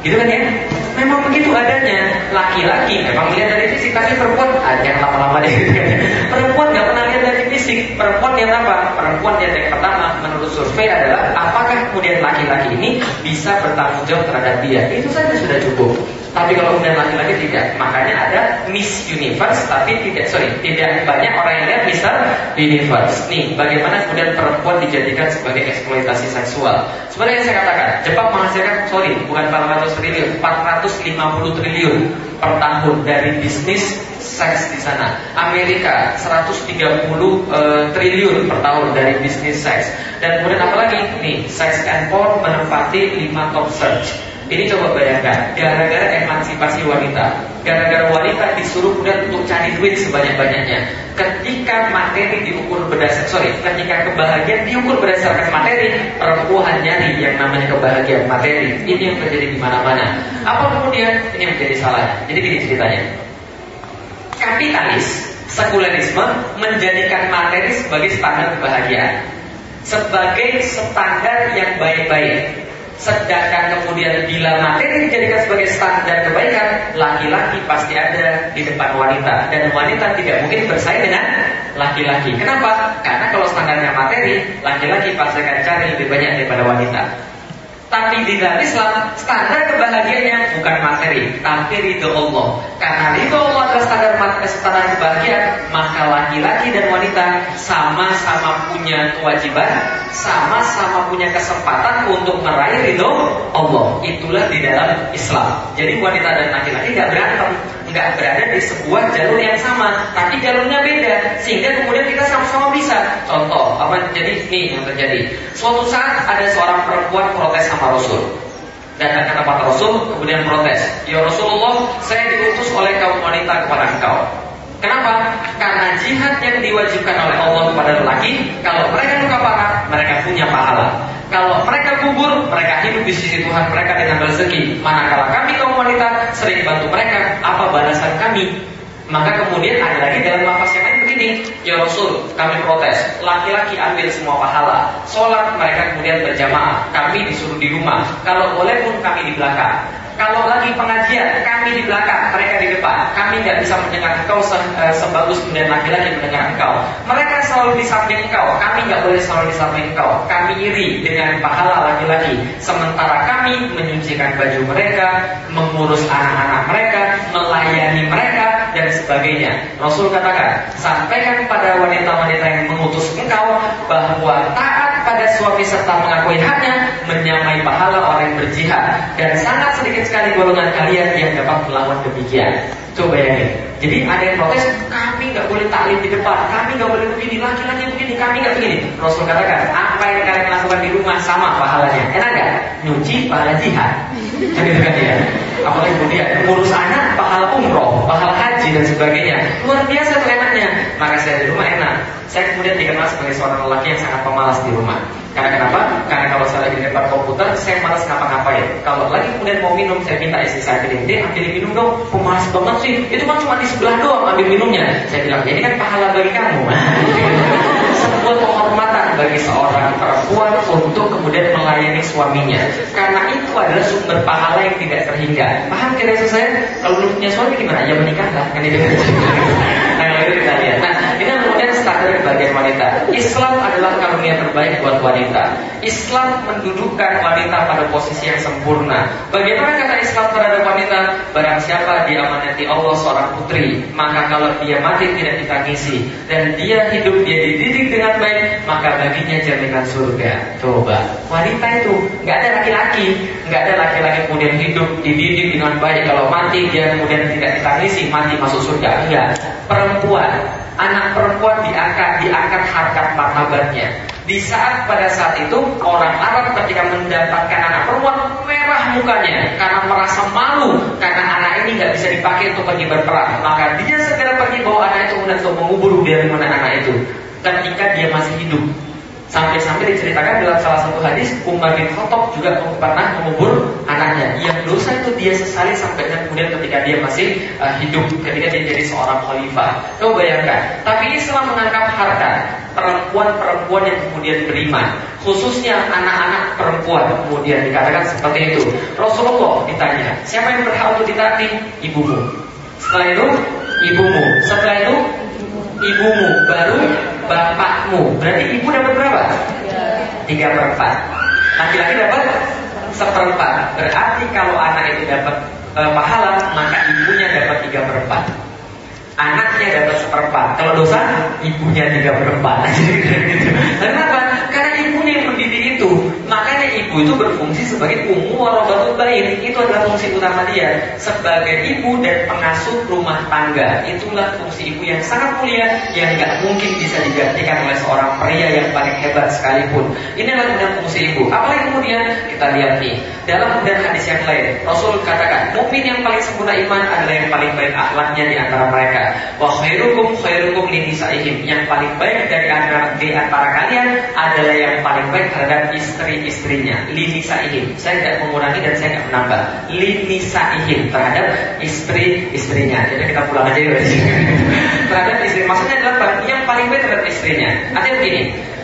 Gitu kan ya? Memang begitu adanya. Laki-laki memang lihat dari fisik, tapi perempuan jangan lama-lama deh gitu kan. Perempuan nggak pernah lihat dari fisik. Perempuan lihat apa? Perempuan lihat yang pertama menurut survei adalah apakah kemudian laki-laki ini bisa bertanggung jawab terhadap dia. Itu saja sudah cukup. Tapi kalau kemudian laki-laki tidak. Makanya ada Miss Universe, tapi tidak banyak orang yang lihat Mr. Universe. Nih, bagaimana kemudian perempuan dijadikan sebagai eksploitasi seksual. Sebenarnya saya katakan, Jepang menghasilkan, bukan 400 triliun, 450 triliun per tahun dari bisnis seks di sana. Amerika 130 triliun per tahun dari bisnis seks. Dan kemudian apalagi nih, sex and porn menempati 5 top search. Ini coba bayangkan, gara-gara emansipasi wanita, gara-gara wanita disuruh kemudian untuk cari duit sebanyak-banyaknya. Ketika materi diukur ketika kebahagiaan diukur berdasarkan materi, perempuan nyari yang namanya kebahagiaan materi. Ini yang terjadi di mana-mana. Apa kemudian ini menjadi salah? Jadi gini ceritanya. Kapitalis, sekulerisme menjadikan materi sebagai standar kebahagiaan, sebagai standar yang baik-baik. Sedangkan kemudian bila materi dijadikan sebagai standar kebaikan, laki-laki pasti ada di depan wanita, dan wanita tidak mungkin bersaing dengan laki-laki. Kenapa? Karena kalau standarnya materi, laki-laki pasti akan cari lebih banyak daripada wanita. Tapi di dalam Islam, standar kebahagiaannya bukan materi, tapi ridho Allah. Karena ridho Allah adalah standar kebahagiaan, maka laki-laki dan wanita sama-sama punya kewajiban, sama-sama punya kesempatan untuk meraih ridho Allah. Itulah di dalam Islam. Jadi wanita dan laki-laki nggak berantem, nggak berada di sebuah jalur yang sama, tapi jalurnya beda, sehingga kemudian kita sama-sama bisa. Contoh, jadi ini yang terjadi. Suatu saat ada seorang perempuan protes sama Rasul. Datang ke tempat Rasul, kemudian protes, "Ya Rasulullah, saya diutus oleh kaum wanita kepada engkau. Kenapa? Karena jihad yang diwajibkan oleh Allah kepada lelaki, kalau mereka luka parah, mereka punya pahala. Kalau mereka gugur, mereka hidup di sisi Tuhan mereka dengan rezeki. Manakala kami kaum wanita sering bantu mereka, apa balasan kami?" Maka kemudian ada lagi dalam lafaz yang lain begini, "Ya Rasul, kami protes, laki-laki ambil semua pahala, sholat mereka kemudian berjamaah, kami disuruh di rumah, kalau boleh pun kami di belakang. Kalau lagi pengajian, kami di belakang, mereka di depan. Kami nggak bisa mendengar engkau sebagus kemudian laki-laki mendengar engkau. Mereka selalu di samping engkau, kami nggak boleh selalu di samping engkau. Kami iri dengan pahala laki-laki, sementara kami menyucikan baju mereka, mengurus anak-anak mereka, melayani mereka, dan sebagainya." Rasul katakan, "Sampaikan pada wanita-wanita yang mengutus engkau bahwa taat pada suami serta mengakui haknya menyamai pahala orang yang berjihad, dan sangat sedikit sekali golongan kalian yang dapat melawan demikian." Coba bayangin. Jadi ada yang protes, "Kami nggak boleh taklim di depan, kami nggak boleh begini, laki-laki begini, kami nggak begini." Rasul katakan, apa yang kalian lakukan di rumah sama pahalanya. Enak nggak? Nyuci pahala jihad. Jadi kan ya. Apalagi kemudian ngurus anak pahala umroh, pahala haji dan sebagainya. Luar biasa tuh enaknya. Maka saya di rumah enak. Saya kemudian dikenal sebagai seorang lelaki yang sangat pemalas di rumah. Karena kenapa? Karena kalau saya lagi di depan komputer, saya malas ngapa-ngapain. Kalau lagi kemudian mau minum, saya minta istri saya kirim, "Dek, ambilin minum dong." "Pemalas banget sih, itu kan cuma di sebelah doang ambil minumnya." Saya bilang, "Ini kan pahala bagi kamu." Sebuah penghormatan bagi seorang perempuan untuk kemudian melayani suaminya, karena itu adalah sumber pahala yang tidak terhingga. Paham kira saya? Kalau belum punya suami gimana? Ya menikahlah, kan itu. Nah, itu kita lihat. Nah, ini kemudian standar kebahagiaan wanita. Islam adalah karunia terbaik buat wanita. Islam mendudukkan wanita pada posisi yang sempurna. Bagaimana kata Islam terhadap wanita? Barang siapa diamanati Allah seorang putri, maka kalau dia mati tidak ditangisi, dan dia hidup, dia dididik dengan baik, maka baginya jaminan surga. Coba, wanita itu nggak ada laki-laki kemudian hidup dididik dengan baik, kalau mati dia kemudian tidak ditangisi, mati masuk surga. Enggak. Anak perempuan diangkat harkat martabatnya. Pada saat itu orang Arab ketika mendapatkan anak perempuan merah mukanya karena merasa malu karena anak ini nggak bisa dipakai untuk pergi berperang. Maka dia segera pergi bawa anak itu untuk mengubur dari mana anak itu ketika dia masih hidup. Sampai-sampai diceritakan dalam salah satu hadis, Umar bin Khattab juga pernah mengubur anaknya. Yang dosa itu dia sesali sampai kemudian ketika dia masih hidup, ketika dia jadi seorang khalifah. Coba bayangkan. Tapi Islam menangkap harta perempuan-perempuan yang kemudian beriman, khususnya anak-anak perempuan. Kemudian dikatakan seperti itu. Rasulullah ditanya, siapa yang berhak untuk ditaati? Ibumu. Setelah itu ibumu. Setelah itu ibumu, baru bapakmu. Berarti ibu dapat berapa? 3/4. Laki-laki dapat 1/4. Berarti kalau anak itu dapat pahala, maka ibunya dapat 3/4, anaknya dapat 1/4. Kalau dosa, ibunya 3/4. Gitu. Kenapa? Karena ibunya yang mendidik itu. Makanya ibu itu berfungsi sebagai ummu warabatul bait. Itu adalah fungsi utama dia sebagai ibu dan pengasuh rumah tangga. Itulah fungsi ibu yang sangat mulia, yang nggak mungkin bisa digantikan oleh seorang pria yang paling hebat sekalipun. Inilah kemudian fungsi ibu. Apalagi kemudian kita lihat nih dalam kemudian hadis yang lain, Rasul katakan mukmin yang paling sempurna iman adalah yang paling baik akhlaknya di antara mereka. Wa khairukum linisaihim, yang paling baik di antara kalian adalah yang paling baik terhadap istri-istrinya. Linisaihim, saya tidak mengurangi dan saya tidak menambah. Linisaihim, terhadap istri-istrinya. Jadi kita pulang aja ya. Terhadap istri, maksudnya adalah yang paling baik terhadap istrinya. Artinya begini,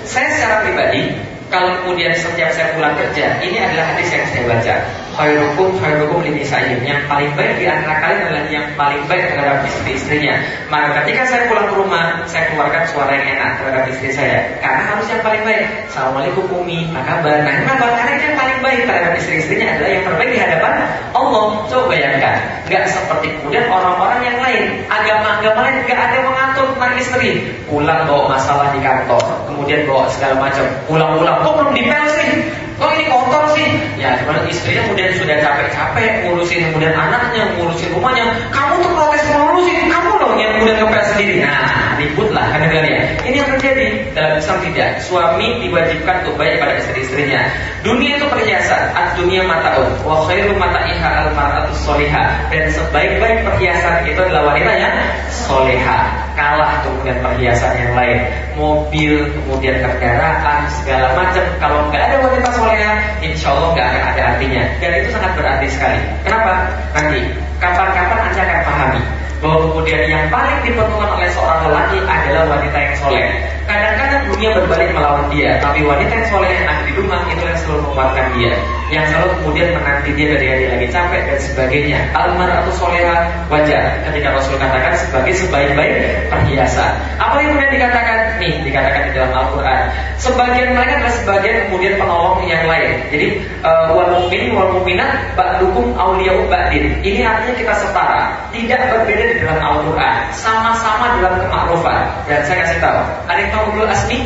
saya secara pribadi kalau kemudian setiap saya pulang kerja, ini adalah hadis yang saya baca. Khairukum linisaihim, yang paling baik di antara kalian adalah yang paling baik terhadap istri-istrinya. Maka ketika saya pulang ke rumah, saya keluarkan suara yang enak terhadap istri saya, karena harus yang paling baik. Assalamualaikum Umi, apa kabar? Nah, kenapa? Karena yang paling baik terhadap istri-istrinya adalah yang terbaik di hadapan Allah. Coba bayangkan, nggak seperti kemudian orang-orang yang lain, agama-agama lain nggak ada mengatur tentang istri. Pulang bawa masalah di kantor, kemudian bawa segala macam. Pulang-pulang, kok belum dipel sih? Kok ini kotor sih? Ya, dimana istrinya kemudian sudah capek-capek ngurusin kemudian anaknya, ngurusin rumahnya. Kamu tuh protes ngurusin, kamu dong yang kemudian ngepel sendiri. Nah, ribut lah kan kalian. Ini yang terjadi dalam Islam tidak. Suami diwajibkan untuk baik pada istri-istrinya. Dunia itu perhiasan, ad-dunya mata'un, wa khairu mata'iha al-mar'atus solihah. Dan sebaik-baik perhiasan itu adalah wanita yang solehah. Kalah kemudian perhiasan yang lain, mobil, kemudian kendaraan, segala macam. Kalau nggak ada wanita soleha, insya Allah nggak akan ada artinya. Dan itu sangat berarti sekali. Kenapa? Nanti kapan-kapan Anda akan pahami bahwa kemudian yang paling diperlukan oleh seorang lelaki adalah wanita yang soleh. Kadang-kadang dunia berbalik melawan dia, tapi wanita yang soleh yang ada di rumah itu yang selalu menguatkan dia, yang selalu kemudian menanti dia dari dia lagi capek dan sebagainya. Al-mar'atu soleha wajar ketika Rasul katakan sebagai sebaik-baik perhiasan. Apa yang kemudian dikatakan? Nih, dikatakan di dalam Al-Quran. Sebagian mereka adalah sebagian kemudian penolong yang lain. Jadi wal mu'minin wal mu'minat ba'dukum awliya'u ba'din. Ini artinya kita setara, tidak berbeda di dalam Al-Quran, sama-sama dalam kemakrufan. Dan saya kasih tahu, ada yang tahu ulul asmi?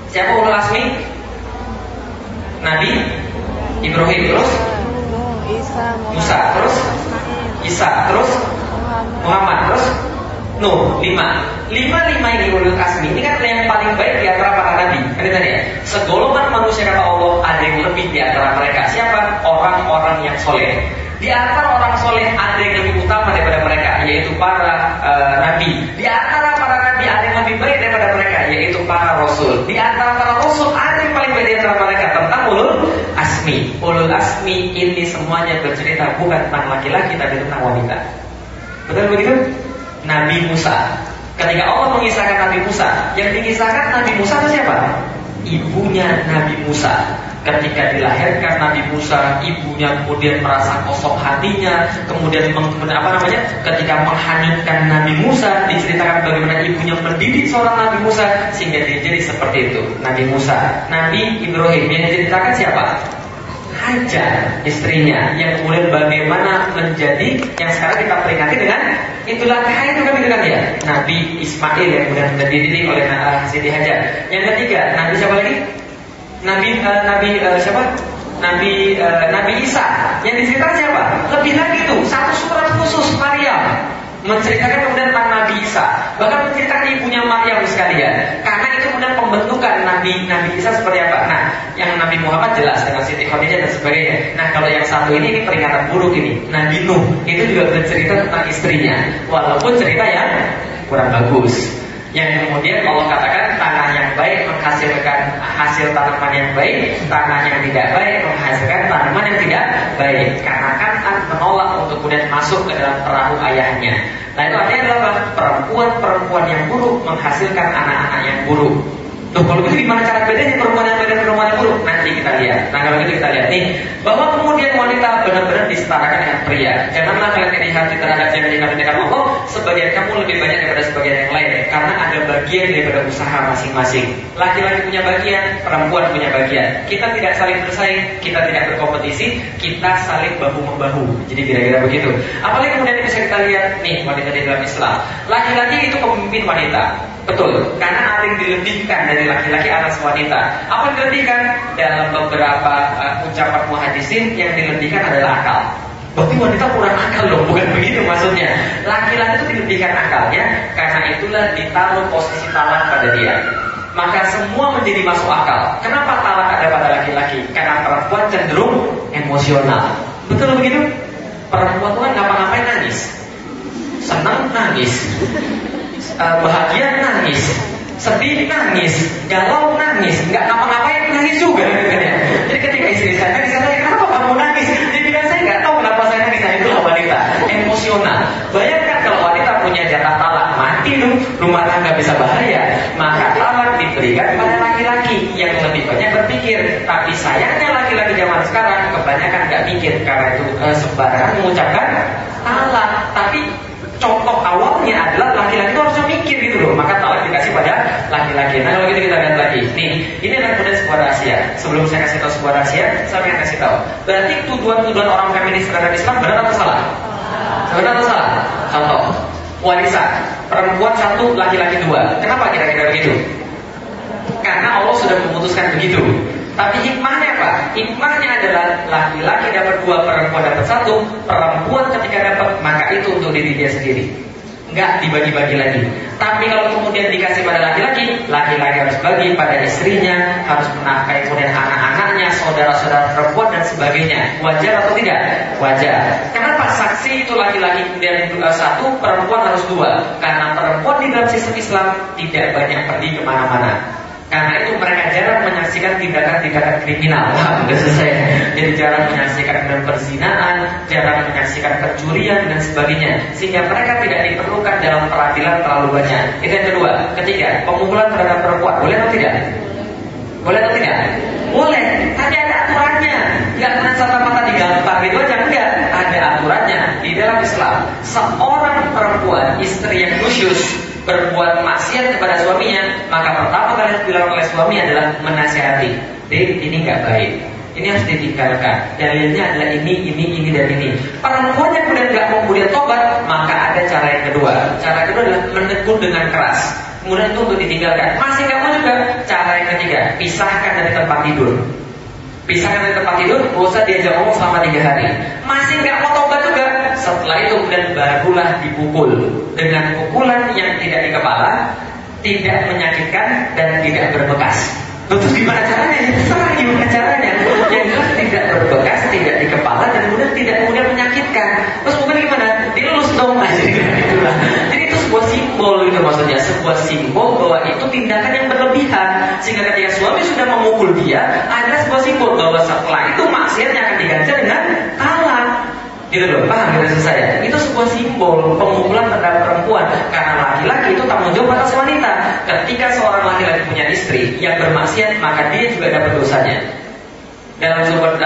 Siapa ulul asmi? Nabi Ibrahim, terus Musa, terus Isa, terus Muhammad, terus Nuh. Lima ini ulul asmi. Ini kan yang paling baik di antara para nabi. Kan itu ya. Segolongan manusia kata Allah ada yang lebih di antara mereka. Siapa? Orang-orang yang soleh. Di antara orang soleh ada yang lebih utama daripada mereka, yaitu para nabi. Di antara para nabi ada yang lebih baik daripada mereka, yaitu para rasul. Di antara para rasul ada yang paling baik di antara mereka, tentang ulul asmi. Ulul asmi ini semuanya bercerita bukan tentang laki-laki tapi tentang wanita. Betul begitu? Nabi Musa. Ketika Allah mengisahkan Nabi Musa, yang dikisahkan Nabi Musa itu siapa? Ibunya Nabi Musa. Ketika dilahirkan Nabi Musa, ibunya kemudian merasa kosong hatinya, kemudian ketika menghanyutkan Nabi Musa, diceritakan bagaimana ibunya mendidik seorang Nabi Musa sehingga dia jadi seperti itu. Nabi Musa. Nabi Ibrahim yang diceritakan siapa? Hajar, istrinya, yang kemudian bagaimana menjadi yang sekarang kita peringati dengan itulah itu kan gitu kan ya. Nabi Ismail yang kemudian dididik oleh Siti Hajar. Yang ketiga, Nabi siapa lagi? Siapa? Nabi Isa. Yang diceritakan siapa? Lebih lagi tuh, satu surat khusus Maryam menceritakan kemudian tentang Nabi Isa, bahkan menceritakan ibunya Maryam sekalian. Karena itu kemudian pembentukan Nabi Isa seperti apa. Nah, yang Nabi Muhammad jelas dengan Siti Khadijah dan sebagainya. Nah, kalau yang satu ini peringatan buruk ini, Nabi Nuh itu juga bercerita tentang istrinya, walaupun cerita yang kurang bagus. Yang kemudian Allah katakan tanah yang baik menghasilkan hasil tanaman yang baik, tanah yang tidak baik menghasilkan tanaman yang tidak baik. Karena Kan'an menolak untuk kemudian masuk ke dalam perahu ayahnya. Nah, itu artinya adalah perempuan-perempuan yang buruk menghasilkan anak-anak yang buruk. Loh, kalau gitu gimana cara bedanya perempuan yang baik dan perempuan yang buruk? Nanti kita lihat. Nah, kalau gitu kita lihat nih, bahwa kemudian wanita benar-benar disetarakan dengan pria. Janganlah kalian iri hati terhadap yang dikatakan Allah, sebagian kamu lebih banyak daripada sebagian yang lain, karena ada bagian daripada usaha masing-masing. Laki-laki punya bagian, perempuan punya bagian. Kita tidak saling bersaing, kita tidak berkompetisi, kita saling bahu-membahu. Jadi kira-kira begitu. Apalagi kemudian bisa kita lihat nih, wanita di dalam Islam. Laki-laki itu pemimpin wanita. Betul, karena ada yang dilebihkan dari laki-laki atas wanita. Apa yang dilebihkan? Dalam beberapa ucapan muhaddisin, yang dilebihkan adalah akal. Berarti wanita kurang akal loh, bukan begitu maksudnya. Laki-laki itu dilebihkan akalnya, karena itulah ditaruh posisi talak pada dia. Maka semua menjadi masuk akal. Kenapa talak ada pada laki-laki? Karena perempuan cenderung emosional. Betul begitu? Perempuan itu kan ngapa-ngapain nangis, senang nangis, bahagia nangis, sedih nangis, galau nangis, nggak ngapa-ngapain nangis juga gitu kan ya. Jadi ketika istri saya nangis, saya tanya, kenapa kamu nangis? Dia bilang, saya nggak tahu kenapa saya nangis. Nah, itulah wanita emosional. Bayangkan kalau wanita punya jatah talak, mati dong, rumah tangga bisa bahaya. Maka talak diberikan pada laki-laki yang lebih banyak berpikir. Tapi sayangnya laki-laki zaman sekarang kebanyakan nggak mikir, karena itu sembarangan mengucapkan talak. Tapi contoh awalnya adalah laki-laki itu harusnya mikir gitu loh. Maka talak dikasih pada laki-laki. Nah, kalau gitu kita lihat lagi. Nih, ini adalah kemudian sebuah rahasia. Sebelum saya kasih tahu sebuah rahasia, saya ingin kasih tahu. Berarti tuduhan-tuduhan orang feminis terhadap Islam benar atau salah? Benar atau salah? Contoh, wanita, perempuan satu, laki-laki dua. Kenapa kira-kira begitu? Karena Allah sudah memutuskan begitu. Tapi hikmahnya apa? Hikmahnya adalah laki-laki dapat dua, perempuan dapat satu. Perempuan ketika dapat, maka itu untuk diri dia sendiri, nggak dibagi-bagi lagi. Tapi kalau kemudian dikasih pada laki-laki, laki-laki harus bagi pada istrinya, harus menafkahi kemudian anak-anaknya, saudara-saudara perempuan dan sebagainya. Wajar atau tidak? Wajar. Kenapa saksi itu laki-laki kemudian satu, perempuan harus dua? Karena perempuan di dalam sistem Islam tidak banyak pergi kemana-mana. Karena itu mereka jarang menyaksikan tindakan-tindakan kriminal. Sudah selesai. Jadi jarang menyaksikan perzinaan, jarang menyaksikan pencurian dan sebagainya. Sehingga mereka tidak diperlukan dalam peradilan terlalu banyak. Itu yang kedua. Ketiga, pemukulan terhadap perempuan boleh atau tidak? Boleh atau tidak? Boleh. Tapi ada aturannya. Tidak pernah serta-merta digampar gitu aja, enggak. Ada aturannya di dalam Islam. Seorang perempuan, istri yang khusyus, berbuat maksiat kepada suaminya, maka pertama kali yang dilakukan oleh suami adalah menasihati. Ini nggak baik, ini harus ditinggalkan. Dalilnya adalah ini dan ini. Perempuan yang kemudian nggak mau kemudian tobat, maka ada cara yang kedua. Cara kedua adalah menegur dengan keras. Kemudian itu untuk ditinggalkan. Masih nggak mau juga. Cara yang ketiga, pisahkan dari tempat tidur. Pisahkan dari tempat tidur, nggak usah diajak ngomong selama 3 hari. Masih nggak mau tobat juga. Setelah itu kemudian barulah dipukul dengan pukulan yang tidak di kepala, tidak menyakitkan dan tidak berbekas. Terus gimana caranya? Ya terserah gimana caranya. Yang jelas tidak berbekas, tidak di kepala dan tidak kemudian menyakitkan. Terus mungkin gimana? Dilus dong aja gitulah. Jadi itu sebuah simbol itu maksudnya, sebuah simbol bahwa itu tindakan yang berlebihan. Sehingga ketika suami sudah memukul dia, ada sebuah simbol bahwa setelah itu maksiatnya akan diganti dengan talak. Gitu loh, paham gitu saya? Itu sebuah simbol pemukulan terhadap perempuan. Karena laki-laki itu tanggung jawab atas wanita. Ketika seorang laki-laki punya istri yang bermaksiat, maka dia juga dapat dosanya. Dalam sebuah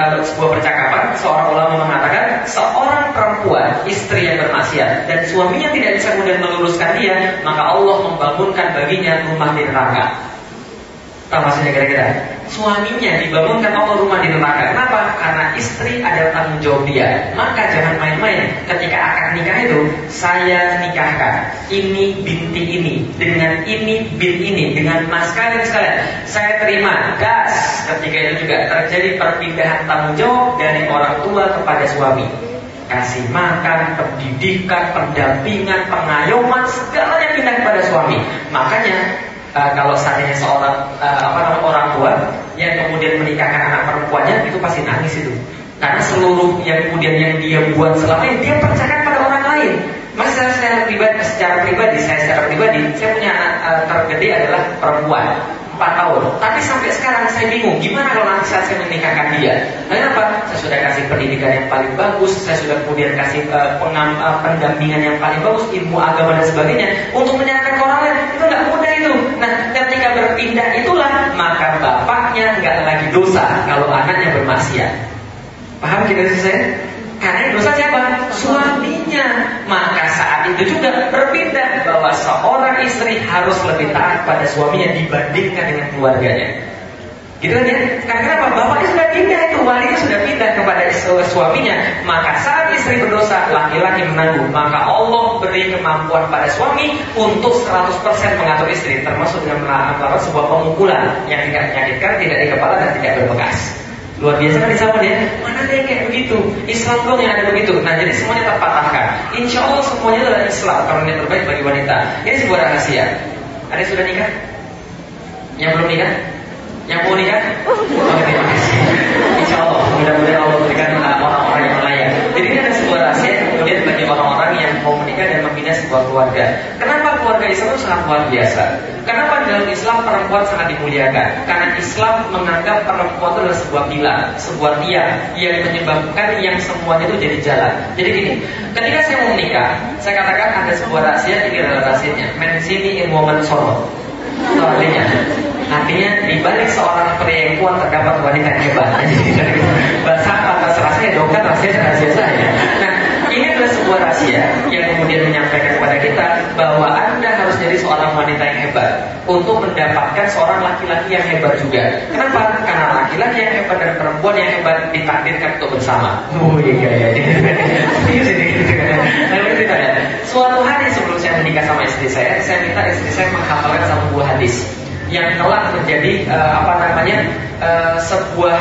percakapan, seorang ulama mengatakan, seorang perempuan, istri yang bermaksiat, dan suaminya tidak bisa kemudian meluruskan dia, maka Allah membangunkan baginya rumah di neraka. Tahu maksudnya kira-kira? Suaminya dibangunkan Allah rumah di neraka. Kenapa? Karena istri adalah tanggung jawab dia. Maka jangan main-main. Ketika akad nikah itu, saya nikahkan ini binti ini dengan ini bin ini dengan mas kalian sekalian. Saya terima gas. Ketika itu juga terjadi perpindahan tanggung jawab dari orang tua kepada suami. Kasih makan, pendidikan, pendampingan, pengayoman, segalanya pindah kepada suami. Makanya kalau seandainya seorang orang tua yang kemudian menikahkan anak perempuannya, itu pasti nangis itu. Karena seluruh yang kemudian yang dia buat selama ini dia percayakan pada orang lain. Mas secara pribadi, saya punya anak tergede adalah perempuan 4 tahun. Tapi sampai sekarang saya bingung, gimana kalau nanti saat saya menikahkan dia? Kenapa? Saya sudah kasih pendidikan yang paling bagus, saya sudah kemudian kasih pendampingan yang paling bagus, ilmu agama dan sebagainya, untuk menyerahkan ke orang lain itu nggak mudah itu. Nah, ketika berpindah itulah maka bapaknya nggak lagi dosa kalau anaknya bermaksiat. Paham kita saya? Karena yang dosa siapa? Suaminya. Maka saat itu juga berpindah bahwa seorang istri harus lebih taat pada suaminya dibandingkan dengan keluarganya. Gitu kan ya? Karena kenapa? Bapaknya sudah pindah itu, walinya sudah pindah kepada suaminya. Maka saat istri berdosa, laki-laki menanggung. Maka Allah beri kemampuan pada suami untuk 100% mengatur istri, termasuk dengan melakukan sebuah pemukulan yang tidak menyakitkan, tidak di kepala dan tidak berbekas. Luar biasa kan Islam ya? Mana ada yang kayak begitu? Islam dong yang ada begitu. Nah jadi semuanya terpatahkan. Insya Allah semuanya adalah Islam karena yang terbaik bagi wanita. Ini sebuah rahasia. Ada yang sudah nikah? Yang belum nikah? Yang mau nikah? Oke, terima kasih. Insya Allah mudah-mudahan Allah berikan orang-orang yang layak. Jadi ini ada sebuah rahasia kemudian bagi orang-orang yang mau menikah dan membina sebuah keluarga. Kenapa keluarga Islam itu sangat luar biasa? Kenapa dalam Islam perempuan sangat dimuliakan? Karena Islam menganggap perempuan itu adalah sebuah pilar, sebuah tiang yang menyebabkan yang semuanya itu jadi jalan. Jadi gini, ketika saya mau menikah, saya katakan ada sebuah rahasia, ini adalah rahasianya. Men sini in woman sorrow. Artinya di balik seorang pria yang kuat terdapat wanita yang hebat. Bahasa atas rahasia dong kan rahasia saya. Nah, ini adalah sebuah rahasia yang kemudian menyampaikan kepada kita bahwa Anda harus jadi seorang wanita yang hebat untuk mendapatkan seorang laki-laki yang hebat juga. Kenapa? Karena laki-laki yang hebat dan perempuan yang hebat ditakdirkan untuk bersama. Oh iya. Serius ini gitu kan. Suatu hari sebelum saya menikah sama istri saya minta istri saya menghafalkan satu buah hadis yang telah menjadi sebuah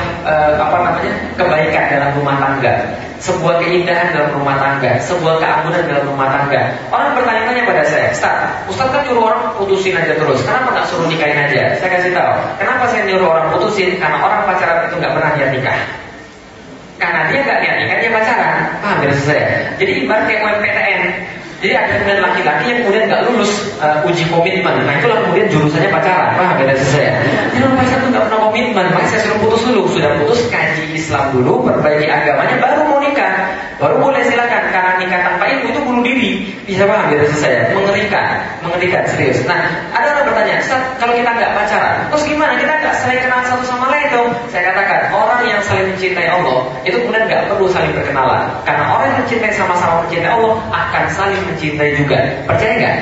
kebaikan dalam rumah tangga, sebuah keindahan dalam rumah tangga, sebuah keampunan dalam rumah tangga. Orang bertanya-tanya pada saya, Ustaz kan nyuruh orang putusin aja terus, kenapa nggak suruh nikahin aja? Saya kasih tahu, kenapa saya nyuruh orang putusin? Karena orang pacaran itu nggak pernah dia nikah. Karena dia nggak niat nikah, dia pacaran. Paham ya saya? Jadi ibarat kayak UMPTN. Jadi ada kemudian laki-laki yang kemudian nggak lulus uji komitmen. Nah itulah kemudian jurusannya pacaran. Paham ya saya? Dia pacaran itu nggak pernah komitmen. Makanya saya suruh putus dulu. Sudah putus, kaji Islam dulu, perbaiki agamanya, baru mau nikah. Baru boleh silakan. Karena nikah tanpa ilmu itu bunuh diri. Bisa paham ya saya? Mengerikan serius. Nah ada orang bertanya, kalau kita nggak pacaran, terus gimana? Kita nggak saling kenal satu sama lain dong? Saya katakan orang yang saling mencintai Allah itu kemudian nggak perlu saling berkenalan. Karena orang yang mencintai sama-sama mencintai Allah akan saling mencintai juga. Percaya nggak?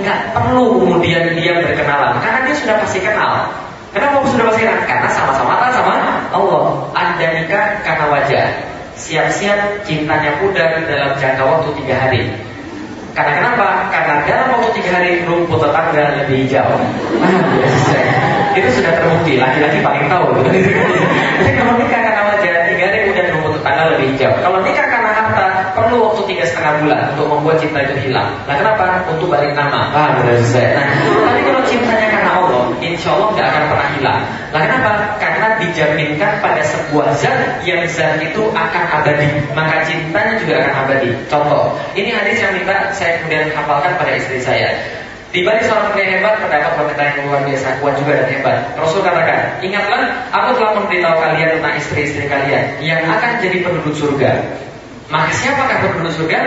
Nggak perlu kemudian dia berkenalan karena dia sudah pasti kenal. Kenapa sudah pasti kenal? Karena sama-sama taat sama Allah. Anda nikah karena wajah. Siap-siap cintanya pudar dalam jangka waktu 3 hari. Karena kenapa? Karena dalam waktu 3 hari rumput tetangga lebih hijau. Itu sudah terbukti. Laki-laki paling tahu. Jadi kalau nikah karena wajah 3 hari kemudian rumput tetangga lebih hijau. Kalau nikah karena harta perlu waktu 3,5 bulan untuk membuat cinta itu hilang. Nah kenapa? Untuk balik nama. Nah tapi kalau cintanya karena Allah, insya Allah tidak akan pernah hilang. Nah kenapa? Karena dijaminkan pada sebuah zat yang zat itu akan abadi. Maka cintanya juga akan abadi. Contoh, ini hadis yang minta saya kemudian hafalkan pada istri saya. Di balik seorang pria hebat terdapat wanita yang luar biasa kuat juga dan hebat. Rasul katakan, ingatlah, aku telah memberitahu kalian tentang istri-istri kalian yang akan jadi penduduk surga. Maka siapakah penduduk surga?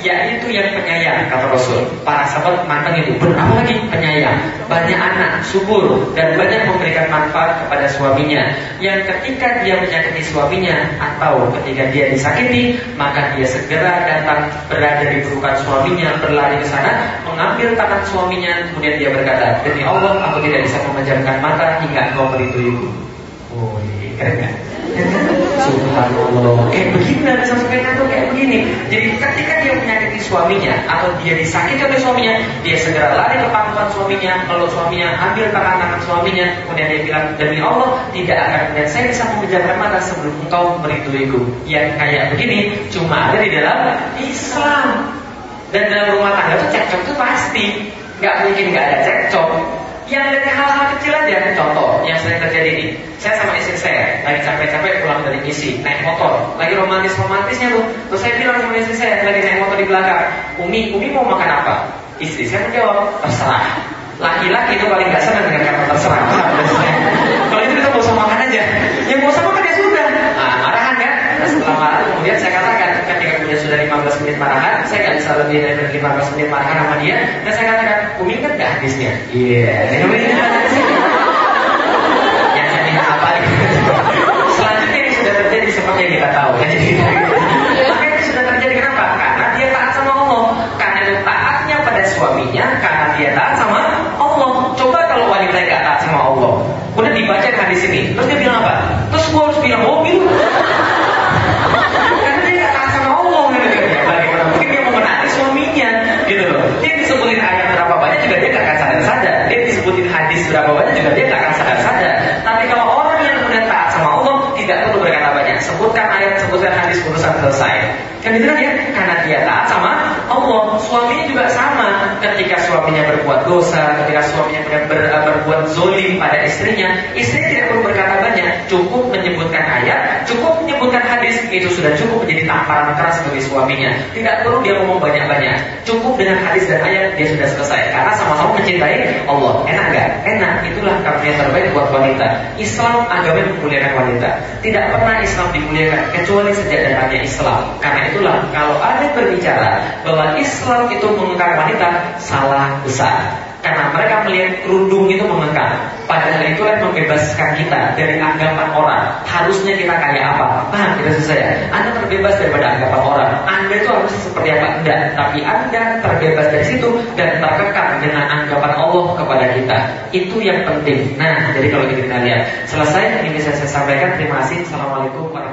Yaitu yang penyayang, kata Rasul. Para sahabat manteng itu, berapa lagi penyayang, banyak anak, subur, dan banyak memberikan manfaat kepada suaminya. Yang ketika dia menyakiti suaminya atau ketika dia disakiti, maka dia segera datang berada di pelukan suaminya, berlari ke sana, mengambil tangan suaminya, kemudian dia berkata, demi Allah, aku tidak bisa memejamkan mata hingga engkau merituiku. Oh, keren gak? Subhanallah. Kayak begini Nabi sampai atau kayak begini. Jadi ketika dia menyakiti suaminya atau dia disakiti oleh suaminya, dia segera lari ke pangkuan suaminya, meluk suaminya, ambil tangan suaminya, kemudian dia bilang, demi Allah tidak akan dan saya bisa memejamkan mata sebelum engkau merituiku. Yang kayak begini cuma ada di dalam Islam. Dan dalam rumah tangga itu cekcok itu pasti. Gak mungkin gak ada cekcok. Yang dari hal-hal kecil aja. Contoh yang sering terjadi ini, saya sama istri saya lagi capek-capek pulang dari misi, naik motor, lagi romantis-romantisnya tuh. Terus saya bilang sama istri saya lagi naik motor di belakang, Umi mau makan apa? Istri saya menjawab, terserah. Laki-laki itu paling gak senang dengan kata terserah. Kalau itu kita gak usah makan aja. Yang gak usah makan ya sudah. Nah marahan kan. Nah, setelah marah kemudian saya katakan, ketika kemudian sudah 15 menit marahan, saya gak bisa lebih dari 15 menit marahan sama dia. Dan saya katakan, Umi kan gak hadisnya. Iya. seperti yang kita tahu. Jadi maka itu sudah terjadi. Kenapa? Karena dia taat sama Allah. Karena itu taatnya pada suaminya, karena dia taat sama Allah. Coba kalau wanita yang gak taat sama Allah, udah dibaca hadis ini, terus dia bilang apa? Terus gua harus bilang gitu. Karena dia gak taat sama Allah gitu kan ya. Bagaimana mungkin dia mau menaati suaminya gitu loh. Dia disebutin ayat berapa banyak juga dia gak akan sadar-sadar. Dia disebutin hadis berapa banyak juga dia gak akan sadar-sadar. Tapi kalau orang yang kemudian taat sama Allah, tidak perlu berkata banyak. Sebutkan ayat, sebutkan hadis, urusan selesai. Kan itu kan ya, karena dia taat sama Allah. Suaminya juga sama. Ketika suaminya berbuat dosa, ketika suaminya berbuat zolim pada istrinya, istrinya tidak perlu berkata banyak. Cukup menyebutkan ayat, cukup menyebutkan hadis, itu sudah cukup menjadi tamparan keras bagi suaminya. Tidak perlu dia ngomong banyak-banyak. Cukup dengan hadis dan ayat, dia sudah selesai. Karena sama-sama mencintai Allah. Enak gak? Enak. Itulah karunia terbaik buat wanita. Islam agama yang memuliakan wanita. Tidak pernah Islam dimuliakan kecuali sejak datangnya Islam. Karena itulah kalau ada yang berbicara bahwa Islam itu mengekang wanita, salah besar. Karena mereka melihat kerudung itu mengekang. Padahal itulah yang membebaskan kita dari anggapan orang. Harusnya kita kayak apa? Paham kita susah ya? Anda terbebas daripada anggapan orang. Anda itu harus seperti apa? Tidak. Tapi Anda terbebas dari situ dan terkekang dengan anggapan Allah kepada kita. Itu yang penting. Nah, jadi kalau kita lihat selesai, ini bisa saya sampaikan. Terima kasih. Assalamualaikum warahmatullahi wabarakatuh.